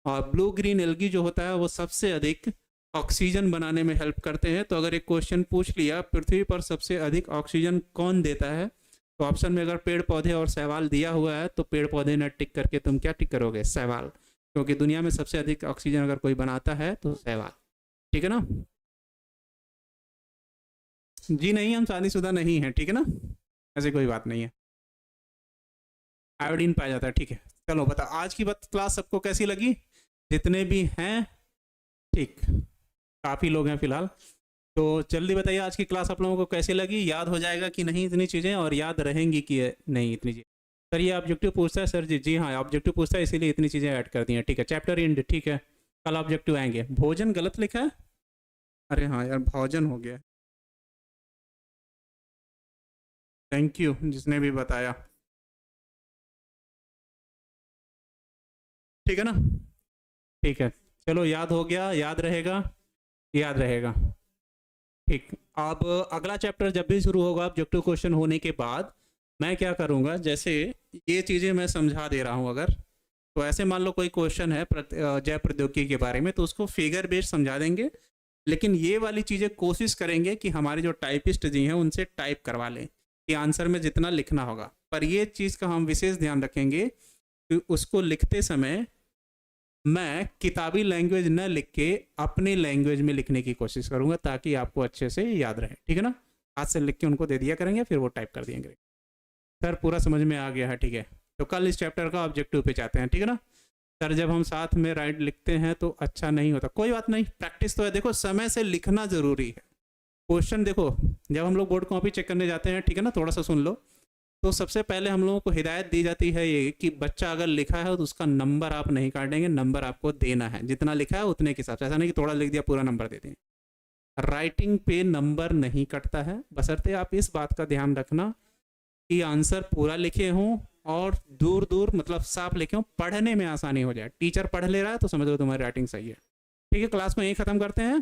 और ब्लू ग्रीन एल्गी जो होता है वो सबसे अधिक ऑक्सीजन बनाने में हेल्प करते हैं। तो अगर एक क्वेश्चन पूछ लिया पृथ्वी पर सबसे अधिक ऑक्सीजन कौन देता है, तो ऑप्शन में अगर पेड़ पौधे और शैवाल दिया हुआ है तो पेड़ पौधे न टिक करके तुम क्या टिक करोगे? शैवाल, क्योंकि दुनिया में सबसे अधिक ऑक्सीजन अगर कोई बनाता है तो शैवाल, ठीक है ना। जी नहीं, हम शादीशुदा नहीं हैं, ठीक है ना, ऐसे कोई बात नहीं है। आयोडीन पाया जाता है, ठीक है। चलो बता, आज की क्लास सबको कैसी लगी? जितने भी हैं, ठीक, काफ़ी लोग हैं फिलहाल, तो जल्दी बताइए आज की क्लास आप लोगों को कैसी लगी? याद हो जाएगा कि नहीं इतनी चीज़ें, और याद रहेंगी कि नहीं इतनी चीज़ें? सर ये ऑब्जेक्टिव पूछता है सर जी। जी हाँ, ऑब्जेक्टिव पूछता है, इसीलिए इतनी चीज़ें ऐड कर दी हैं, ठीक है। चैप्टर एंड, ठीक है, कल ऑब्जेक्टिव आएंगे। भोजन गलत लिखा है, अरे हाँ यार, भोजन हो गया। थैंक यू जिसने भी बताया, ठीक है ना, ठीक है। चलो याद हो गया, याद रहेगा, याद रहेगा, ठीक। अब अगला चैप्टर जब भी शुरू होगा ऑब्जेक्टिव क्वेश्चन होने के बाद, मैं क्या करूँगा, जैसे ये चीज़ें मैं समझा दे रहा हूँ, अगर तो ऐसे मान लो कोई क्वेश्चन है जैव प्रौद्योगिकी के बारे में, तो उसको फिगर बेस्ड समझा देंगे, लेकिन ये वाली चीज़ें कोशिश करेंगे कि हमारे जो टाइपिस्ट जी हैं उनसे टाइप करवा लें कि आंसर में जितना लिखना होगा। पर ये चीज़ का हम विशेष ध्यान रखेंगे कि उसको लिखते समय मैं किताबी लैंग्वेज न लिख के अपनी लैंग्वेज में लिखने की कोशिश करूंगा, ताकि आपको अच्छे से याद रहे, ठीक है ना। हाथ से लिख के उनको दे दिया करेंगे, फिर वो टाइप कर देंगे। सर पूरा समझ में आ गया है, ठीक है। तो कल इस चैप्टर का ऑब्जेक्टिव पे जाते हैं, ठीक है ना। सर जब हम साथ में राइट लिखते हैं तो अच्छा नहीं होता, कोई बात नहीं, प्रैक्टिस तो है। देखो समय से लिखना जरूरी है। क्वेश्चन देखो, जब हम लोग बोर्ड कॉपी चेक करने जाते हैं, ठीक है ना, थोड़ा सा सुन लो, तो सबसे पहले हम लोगों को हिदायत दी जाती है ये कि बच्चा अगर लिखा है तो उसका नंबर आप नहीं काटेंगे, नंबर आपको देना है, जितना लिखा है उतने के हिसाब से। ऐसा नहीं कि थोड़ा लिख दिया पूरा नंबर दे दें। राइटिंग पे नंबर नहीं कटता है, बशर्ते आप इस बात का ध्यान रखना कि आंसर पूरा लिखे हों और दूर दूर मतलब साफ लिखे हों, पढ़ने में आसानी हो जाए। टीचर पढ़ ले रहा है तो समझ लो तुम्हारी राइटिंग सही है, ठीक है। क्लास को यहीं ख़त्म करते हैं,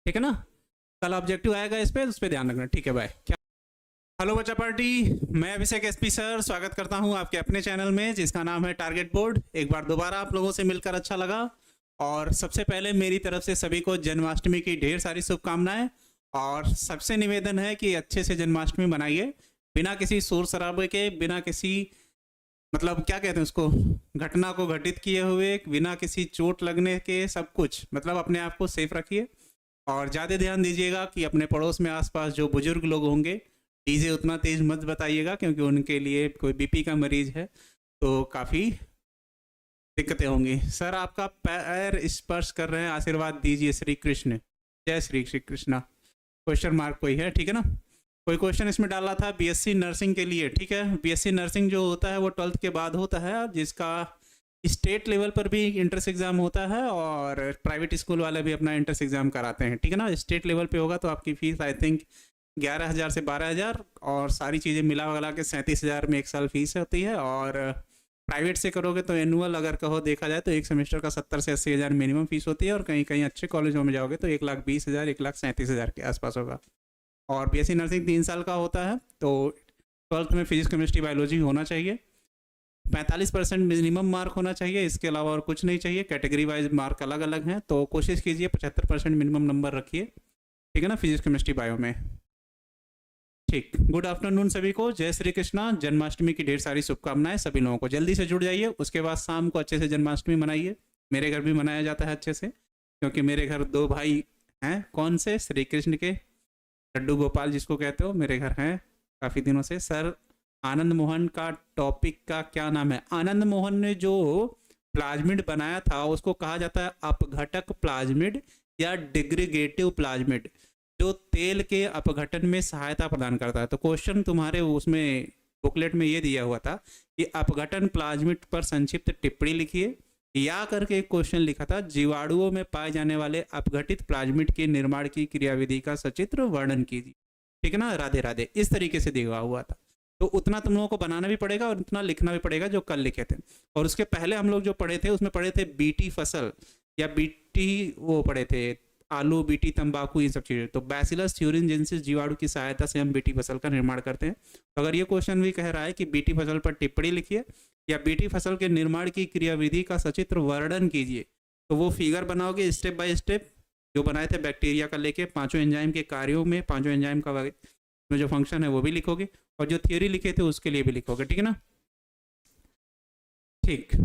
ठीक है ना। कल ऑब्जेक्टिव आएगा इस पर ध्यान रखना, ठीक है। बाय। हेलो बच्चा पार्टी, मैं अभिषेक एसपी सर स्वागत करता हूं आपके अपने चैनल में जिसका नाम है टारगेट बोर्ड। एक बार दोबारा आप लोगों से मिलकर अच्छा लगा, और सबसे पहले मेरी तरफ से सभी को जन्माष्टमी की ढेर सारी शुभकामनाएं। और सबसे निवेदन है कि अच्छे से जन्माष्टमी मनाइए, बिना किसी शोर शराबे के, बिना किसी मतलब क्या कहते हैं उसको, घटना को घटित किए हुए, बिना किसी चोट लगने के, सब कुछ मतलब अपने आप को सेफ रखिए। और ज़्यादा ध्यान दीजिएगा कि अपने पड़ोस में आसपास जो बुजुर्ग लोग होंगे, डीजे उतना तेज मत बताइएगा क्योंकि उनके लिए कोई बीपी का मरीज है तो काफ़ी दिक्कतें होंगी। सर आपका पैर स्पर्श कर रहे हैं, आशीर्वाद दीजिए श्री कृष्ण। जय श्री श्री कृष्णा। क्वेश्चन मार्क कोई है, ठीक है ना। कोई क्वेश्चन इसमें डाला था बीएससी नर्सिंग के लिए, ठीक है। बीएससी नर्सिंग जो होता है वो 12th के बाद होता है, जिसका स्टेट लेवल पर भी इंट्रेंस एग्जाम होता है और प्राइवेट स्कूल वाले भी अपना इंट्रेंस एग्जाम कराते हैं, ठीक है ना। स्टेट लेवल पे होगा तो आपकी फीस आई थिंक 11,000 से 12,000 और सारी चीज़ें मिला के 37,000 में एक साल फीस होती है। और प्राइवेट से करोगे तो एनुअल अगर कहो देखा जाए तो एक सेमेस्टर का 70 से 80,000 मिनिमम फीस होती है और कहीं कहीं अच्छे कॉलेजों में जाओगे तो 1,20,000 1,37,000 के आसपास होगा। और बीएससी नर्सिंग 3 साल का होता है तो 12th में फिजिक्स केमिस्ट्री बायोलॉजी होना चाहिए, 45% मिनिमम मार्क होना चाहिए, इसके अलावा और कुछ नहीं चाहिए। कैटेगरी वाइज मार्क अलग अलग हैं तो कोशिश कीजिए 75% मिनिमम नंबर रखिए, ठीक है ना, फिजिक्स केमिस्ट्री बायो में। ठीक, गुड आफ्टरनून सभी को, जय श्री कृष्णा। जन्माष्टमी की ढेर सारी शुभकामनाएं सभी लोगों को। जल्दी से जुड़ जाइए, उसके बाद शाम को अच्छे से जन्माष्टमी मनाइए। मेरे घर भी मनाया जाता है अच्छे से क्योंकि मेरे घर 2 भाई हैं, कौन से, श्री कृष्ण के लड्डू गोपाल जिसको कहते हो, मेरे घर हैं काफ़ी दिनों से। सर आनंद मोहन का टॉपिक का क्या नाम है? आनंद मोहन ने जो प्लाज्मिड बनाया था उसको कहा जाता है अपघटक प्लाज्मिड या डिग्रीगेटिव प्लाज्मिड, जो तेल के अपघटन में सहायता प्रदान करता है। तो क्वेश्चन तुम्हारे उसमें बुकलेट में ये दिया हुआ था कि अपघटन प्लाज्मिड पर संक्षिप्त टिप्पणी लिखिए, या करके एक क्वेश्चन लिखा था जीवाणुओं में पाए जाने वाले अपघटित प्लाज्मिड के निर्माण की क्रियाविधि का सचित्र वर्णन कीजिए, ठीक है ना। राधे राधे, इस तरीके से दिया हुआ था। तो उतना तुम लोगों को बनाना भी पड़ेगा और उतना लिखना भी पड़ेगा जो कल लिखे थे। और उसके पहले हम लोग जो पढ़े थे उसमें पढ़े थे बीटी फसल या बीटी, वो पढ़े थे आलू, बीटी, तंबाकू, ये सब चीज़ें। तो बैसिलस थ्यूरिनजेंसिस जीवाणु की सहायता से हम बीटी फसल का निर्माण करते हैं। तो अगर ये क्वेश्चन भी कह रहा है कि बीटी फसल पर टिप्पणी लिखिए या बीटी फसल के निर्माण की क्रियाविधि का सचित्र वर्णन कीजिए, तो वो फिगर बनाओगे स्टेप बाय स्टेप जो बनाए थे बैक्टीरिया का लेके, 5 एंजाइम के कार्यों में 5 एंजाइम का में जो फंक्शन है वो भी लिखोगे और जो थियोरी लिखे थे उसके लिए भी लिखोगे, ठीक है ना। ठीक,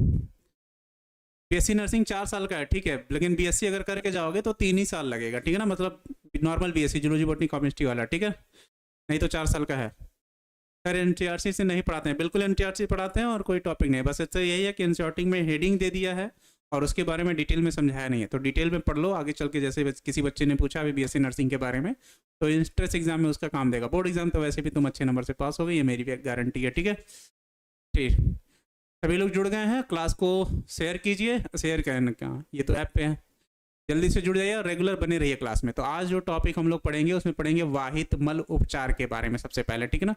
बीएससी नर्सिंग 4 साल का है, ठीक है, लेकिन बीएससी अगर करके जाओगे तो 3 ही साल लगेगा, ठीक है ना। मतलब normal BSc zoology botany chemistry वाला, ठीक है, नहीं तो 4 साल का है। सर एनसीईआरटी से नहीं पढ़ाते हैं? बिल्कुल एनसीईआरटी पढ़ाते हैं और कोई टॉपिक नहीं, बस इससे यही है कि एनसीईआरटी में हेडिंग दे दिया है और उसके बारे में डिटेल में समझाया नहीं है। तो डिटेल में पढ़ लो आगे चल के, जैसे किसी बच्चे ने पूछा अभी बीएससी नर्सिंग के बारे में, तो इंट्रेंस एग्जाम में उसका काम देगा। बोर्ड एग्जाम तो वैसे भी तुम अच्छे नंबर से पास हो गए, ये मेरी भी गारंटी है, ठीक है। ठीक, सभी लोग जुड़ गए हैं, क्लास को शेयर कीजिए, शेयर करना क्या, ये तो ऐप पे है, जल्दी से जुड़ जाइए और रेगुलर बने रहिए क्लास में। तो आज जो टॉपिक हम लोग पढ़ेंगे उसमें पढ़ेंगे वाहित मल उपचार के बारे में सबसे पहले, ठीक है ना।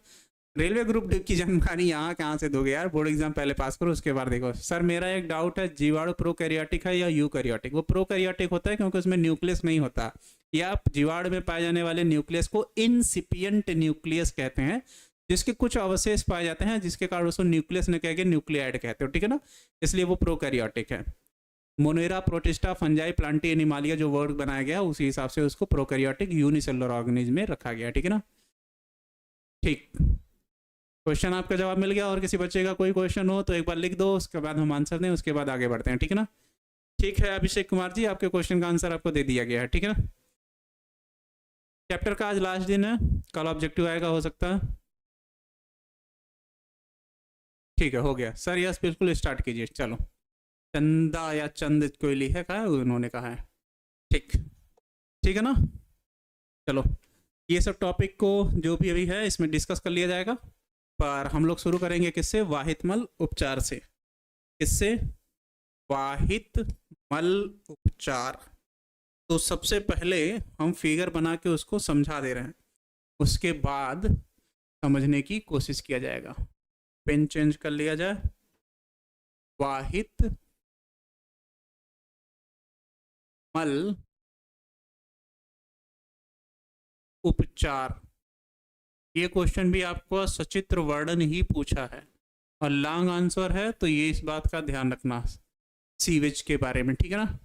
रेलवे ग्रुप डी की जानकारी यहाँ कहाँ से दोगे यार, बोर्ड एग्जाम पहले पास करो उसके बाद देखो। सर मेरा एक डाउट है, जीवाणु प्रोकैरियोटिक है या यूकैरियोटिक? वो प्रोकैरियोटिक होता है क्योंकि उसमें न्यूक्लियस नहीं होता, या जीवाणु में पाए जाने वाले न्यूक्लियस को इनसिपिएंट न्यूक्लियस कहते हैं, जिसके कुछ अवशेष पाए जाते हैं जिसके कारण उसको न्यूक्लियस न कह के न्यूक्लियाइड कहते हो, ठीक है ना, इसलिए वो प्रोकैरियोटिक है। Monera, protista, fungi, Plantae, Animalia जो वर्ड बनाया गया उसी हिसाब से उसको प्रोकैरियोटिक यूनिसेलुलर ऑर्गेनिज्म में रखा गया, ठीक है ना। ठीक, क्वेश्चन आपका जवाब मिल गया। और किसी बच्चे का कोई क्वेश्चन हो तो एक बार लिख दो, उसके बाद हम आंसर दें, उसके बाद आगे बढ़ते हैं, ठीक है ना। ठीक है अभिषेक कुमार जी, आपके क्वेश्चन का आंसर आपको दे दिया गया है, ठीक है ना। चैप्टर का आज लास्ट दिन है, कल ऑब्जेक्टिव आएगा हो सकता है, ठीक है, हो गया सर, यस बिल्कुल स्टार्ट कीजिए। चलो, चंदा या चंद कोयली है, कहा उन्होंने कहा है, ठीक, ठीक है ना। चलो, ये सब टॉपिक को जो भी अभी है इसमें डिस्कस कर लिया जाएगा, पर हम लोग शुरू करेंगे किससे? वाहित मल उपचार से। किससे? वाहित मल उपचार। तो सबसे पहले हम फिगर बना के उसको समझा दे रहे हैं, उसके बाद समझने की कोशिश किया जाएगा। पेन चेंज कर लिया जाए। वाहित मल उपचार, ये क्वेश्चन भी आपको सचित्र वर्णन ही पूछा है और लॉन्ग आंसर है, तो ये इस बात का ध्यान रखना सीवेज के बारे में, ठीक है ना।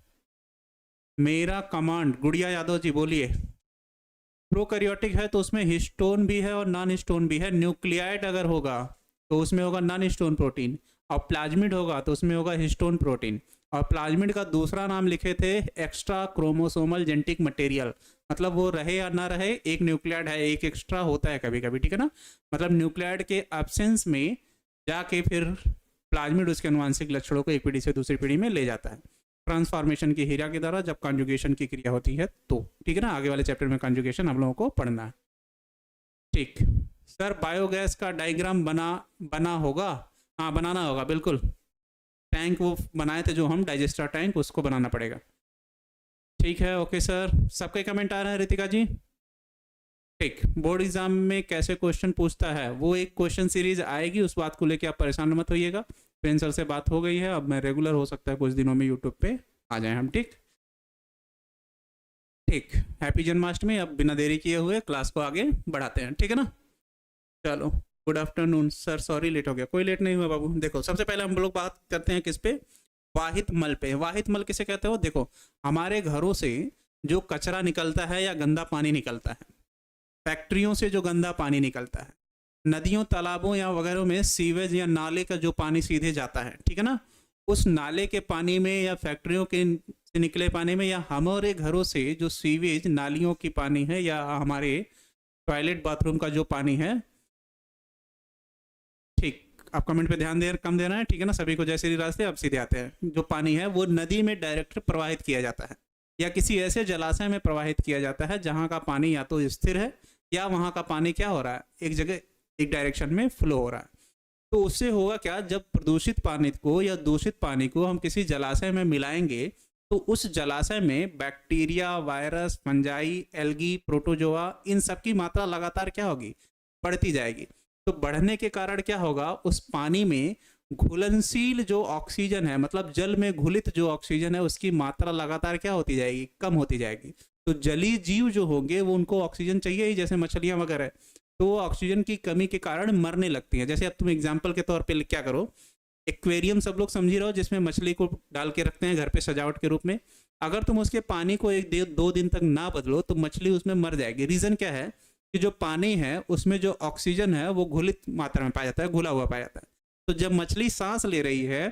मेरा कमांड, गुड़िया यादव जी बोलिए। प्रोकैरियोटिक है तो उसमें हिस्टोन भी है और नॉन हिस्टोन भी है। न्यूक्लियाइड अगर होगा तो उसमें होगा नॉन हिस्टोन प्रोटीन, और प्लाज्मिड होगा तो उसमें होगा हिस्टोन प्रोटीन। और प्लाज्मिड का दूसरा नाम लिखे थे एक्स्ट्रा क्रोमोसोमल जेनेटिक मटेरियल, मतलब वो रहे या ना रहे एक न्यूक्लियाइड है, एक एक्स्ट्रा होता है कभी कभी, ठीक है ना। मतलब न्यूक्लियाइड के एब्सेंस में जाके फिर प्लाज्मिड उसके अनुवांशिक लक्षणों को एक पीढ़ी से दूसरी पीढ़ी में ले जाता है ट्रांसफॉर्मेशन की क्रिया के द्वारा, जब कॉन्जुगेशन की क्रिया होती है तो, ठीक है ना। आगे वाले चैप्टर में कॉन्जुगेशन हम लोगों को पढ़ना है, ठीक। सर बायोगैस का डायग्राम बना होगा, हाँ बनाना होगा बिल्कुल। टैंक वो बनाए थे जो हम, डाइजेस्टर टैंक, उसको बनाना पड़ेगा, ठीक है। ओके सर, सबके कमेंट आ रहे हैं रितिका जी, ठीक। बोर्ड एग्जाम में कैसे क्वेश्चन पूछता है, वो एक क्वेश्चन सीरीज आएगी, उस बात को लेकर आप परेशान मत होइएगा। प्रिंस सर से बात हो गई है, अब मैं रेगुलर हो सकता है कुछ दिनों में यूट्यूब पे आ जाए हम, ठीक ठीक। हैप्पी जन्माष्टमी। अब बिना देरी किए हुए क्लास को आगे बढ़ाते हैं, ठीक है ना। चलो, good afternoon sir, sorry late हो गया। कोई लेट नहीं हुआ बाबू। देखो सबसे पहले हम लोग बात करते हैं किस पे, वाहित मल पे। वाहित मल किसे कहते हो, देखो हमारे घरों से जो कचरा निकलता है या गंदा पानी निकलता है, फैक्ट्रियों से जो गंदा पानी निकलता है, नदियों तालाबों या वगैरह में सीवेज या नाले का जो पानी सीधे जाता है, ठीक है ना, उस नाले के पानी में या फैक्ट्रियों के से निकले पानी में, या हमारे घरों से जो सीवेज नालियों की पानी है, या हमारे टॉयलेट बाथरूम का जो पानी है, ठीक। आप कमेंट पे ध्यान कम देना है, ठीक है ना। सभी को जय श्री रास्ते, अब सीधे आते हैं। जो पानी है वो नदी में डायरेक्ट प्रवाहित किया जाता है, या किसी ऐसे जलाशय में प्रवाहित किया जाता है जहाँ का पानी या तो स्थिर है, या वहाँ का पानी क्या हो रहा है, एक जगह एक डायरेक्शन में फ्लो हो रहा है। तो उससे होगा क्या, जब प्रदूषित पानी को या दूषित पानी को हम किसी जलाशय में मिलाएंगे, तो उस जलाशय में bacteria, virus, fungi, algae, protozoa, इन सब की मात्रा लगातार क्या होगी, बढ़ती जाएगी। तो बढ़ने के कारण क्या होगा, उस पानी में घुलनशील जो ऑक्सीजन है, मतलब जल में घुलित जो ऑक्सीजन है, उसकी मात्रा लगातार क्या होती जाएगी, कम होती जाएगी। तो जलीय जीव जो होंगे वो, उनको ऑक्सीजन चाहिए ही, जैसे मछलियां वगैरह, तो वो ऑक्सीजन की कमी के कारण मरने लगती हैं। जैसे अब तुम एग्जाम्पल के तौर पे क्या करो, एक्वेरियम सब लोग समझी रहो, जिसमें मछली को डाल के रखते हैं घर पे सजावट के रूप में। अगर तुम उसके पानी को 1-2 दिन तक ना बदलो तो मछली उसमें मर जाएगी। रीजन क्या है कि जो पानी है उसमें जो ऑक्सीजन है वो घुलित मात्रा में पाया जाता है, घुला हुआ पाया जाता है। तो जब मछली सांस ले रही है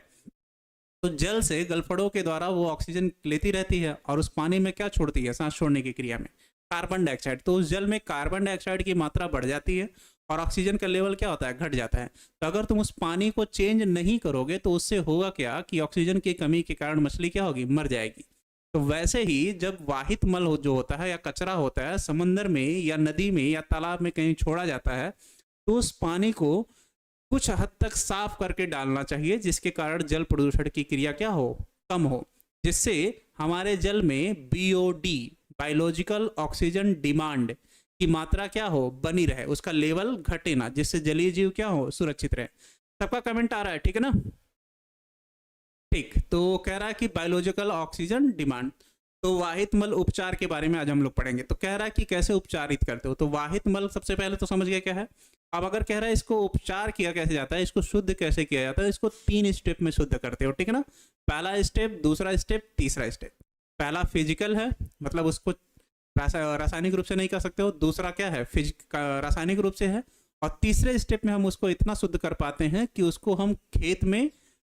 तो जल से गलफड़ों के द्वारा वो ऑक्सीजन लेती रहती है, और उस पानी में क्या छोड़ती है सांस छोड़ने की क्रिया में, कार्बन डाइऑक्साइड। तो उस जल में कार्बन डाइऑक्साइड की मात्रा बढ़ जाती है और ऑक्सीजन का लेवल क्या होता है, घट जाता है। तो अगर तुम उस पानी को चेंज नहीं करोगे तो उससे होगा क्या कि ऑक्सीजन की कमी के कारण मछली क्या होगी, मर जाएगी। तो वैसे ही जब वाहित मल जो होता है या कचरा होता है समंदर में या नदी में या तालाब में कहीं छोड़ा जाता है, तो उस पानी को कुछ हद तक साफ करके डालना चाहिए, जिसके कारण जल प्रदूषण की क्रिया क्या हो, कम हो, जिससे हमारे जल में बीओडी, बायोलॉजिकल ऑक्सीजन डिमांड की मात्रा क्या हो, बनी रहे, उसका लेवल घटे ना, जिससे जलीय जीव क्या हो, सुरक्षित रहे। सबका कमेंट आ रहा है, ठीक है ना। ठीक, तो कह रहा है कि बायोलॉजिकल ऑक्सीजन डिमांड। तो वाहित मल उपचार के बारे में आज हम लोग पढ़ेंगे। तो कह रहा है कि कैसे उपचारित करते हो, तो वाहित मल सबसे पहले तो समझ गया क्या है। अब अगर कह रहा है इसको उपचार किया कैसे जाता है, इसको शुद्ध कैसे किया जाता है, इसको 3 स्टेप में शुद्ध करते हो, ठीक है ना। पहला स्टेप, दूसरा स्टेप, तीसरा स्टेप। पहला फिजिकल है, मतलब उसको रासायनिक रूप से नहीं कर सकते हो। दूसरा क्या है, रासायनिक रूप से है। और तीसरे स्टेप में हम उसको इतना शुद्ध कर पाते हैं कि उसको हम खेत में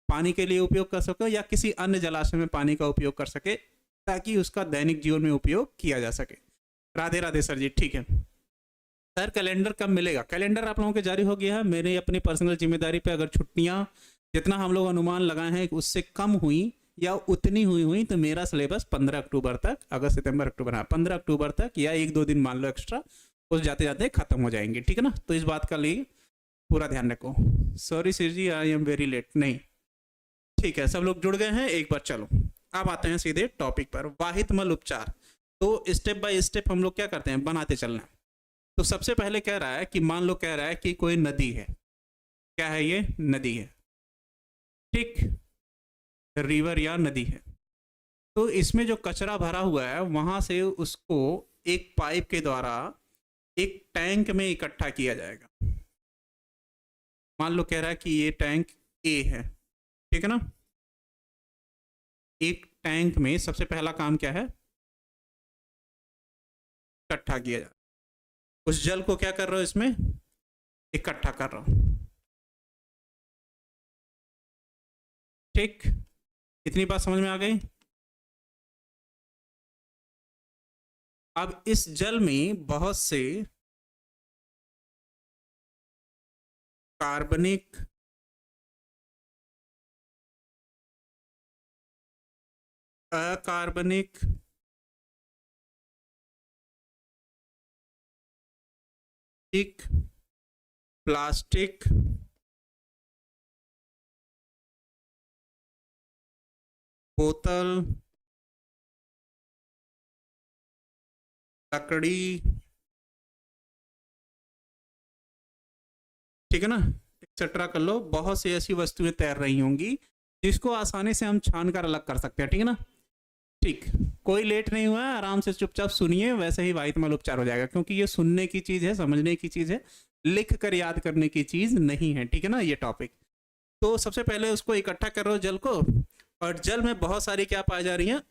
पानी के लिए उपयोग कर सके, या किसी अन्य जलाशय में पानी का उपयोग कर सके, ताकि उसका दैनिक जीवन में उपयोग किया जा सके। राधे राधे सर जी, ठीक है। सर कैलेंडर कब मिलेगा, कैलेंडर आप लोगों के जारी हो गया है। मेरे अपनी पर्सनल जिम्मेदारी पे अगर छुट्टियां जितना हम लोग अनुमान लगाए हैं उससे कम हुई या उतनी हुई तो मेरा सिलेबस 15 अक्टूबर तक, अगस्त सितंबर अक्टूबर, हाँ 15 अक्टूबर तक, या 1-2 दिन मान लो एक्स्ट्रा, उस जाते जाते खत्म हो जाएंगे, ठीक है ना। तो इस बात का लिए पूरा ध्यान रखो। Sorry sir ji, I am very late. नहीं, ठीक है, सब लोग जुड़ गए हैं एक बार। चलो अब आते हैं सीधे टॉपिक पर, वाहित मल उपचार। तो स्टेप बाय स्टेप हम लोग क्या करते हैं, बनाते चलना। तो सबसे पहले कह रहा है कि मान लो कह रहा है कि कोई नदी है, क्या है ये, नदी है, ठीक, रिवर या नदी है। तो इसमें जो कचरा भरा हुआ है वहां से उसको एक पाइप के द्वारा एक टैंक में इकट्ठा किया जाएगा। मान लो कह रहा है कि ये टैंक ए है, ठीक है ना। एक टैंक में सबसे पहला काम क्या है, इकट्ठा किया जाए। उस जल को क्या कर रहा हूं, इसमें इकट्ठा कर रहा हूं। ठीक, इतनी बात समझ में आ गई। अब इस जल में बहुत से कार्बनिक, अकार्बनिक, एक प्लास्टिक, बोतल, लकड़ी, ठीक है ना, एक्सेट्रा कर लो, बहुत सी ऐसी वस्तुएं तैर रही होंगी जिसको आसानी से हम छान कर अलग कर सकते हैं, ठीक है ना। ठीक, कोई लेट नहीं हुआ है, आराम से चुपचाप सुनिए, वैसे ही वाहितमल उपचार हो जाएगा, क्योंकि ये सुनने की चीज है, समझने की चीज है, लिख कर याद करने की चीज नहीं है, ठीक है ना ये टॉपिक। तो सबसे पहले उसको इकट्ठा कर रहे हो जल को, और जल में बहुत सारी क्या पाई जा रही है,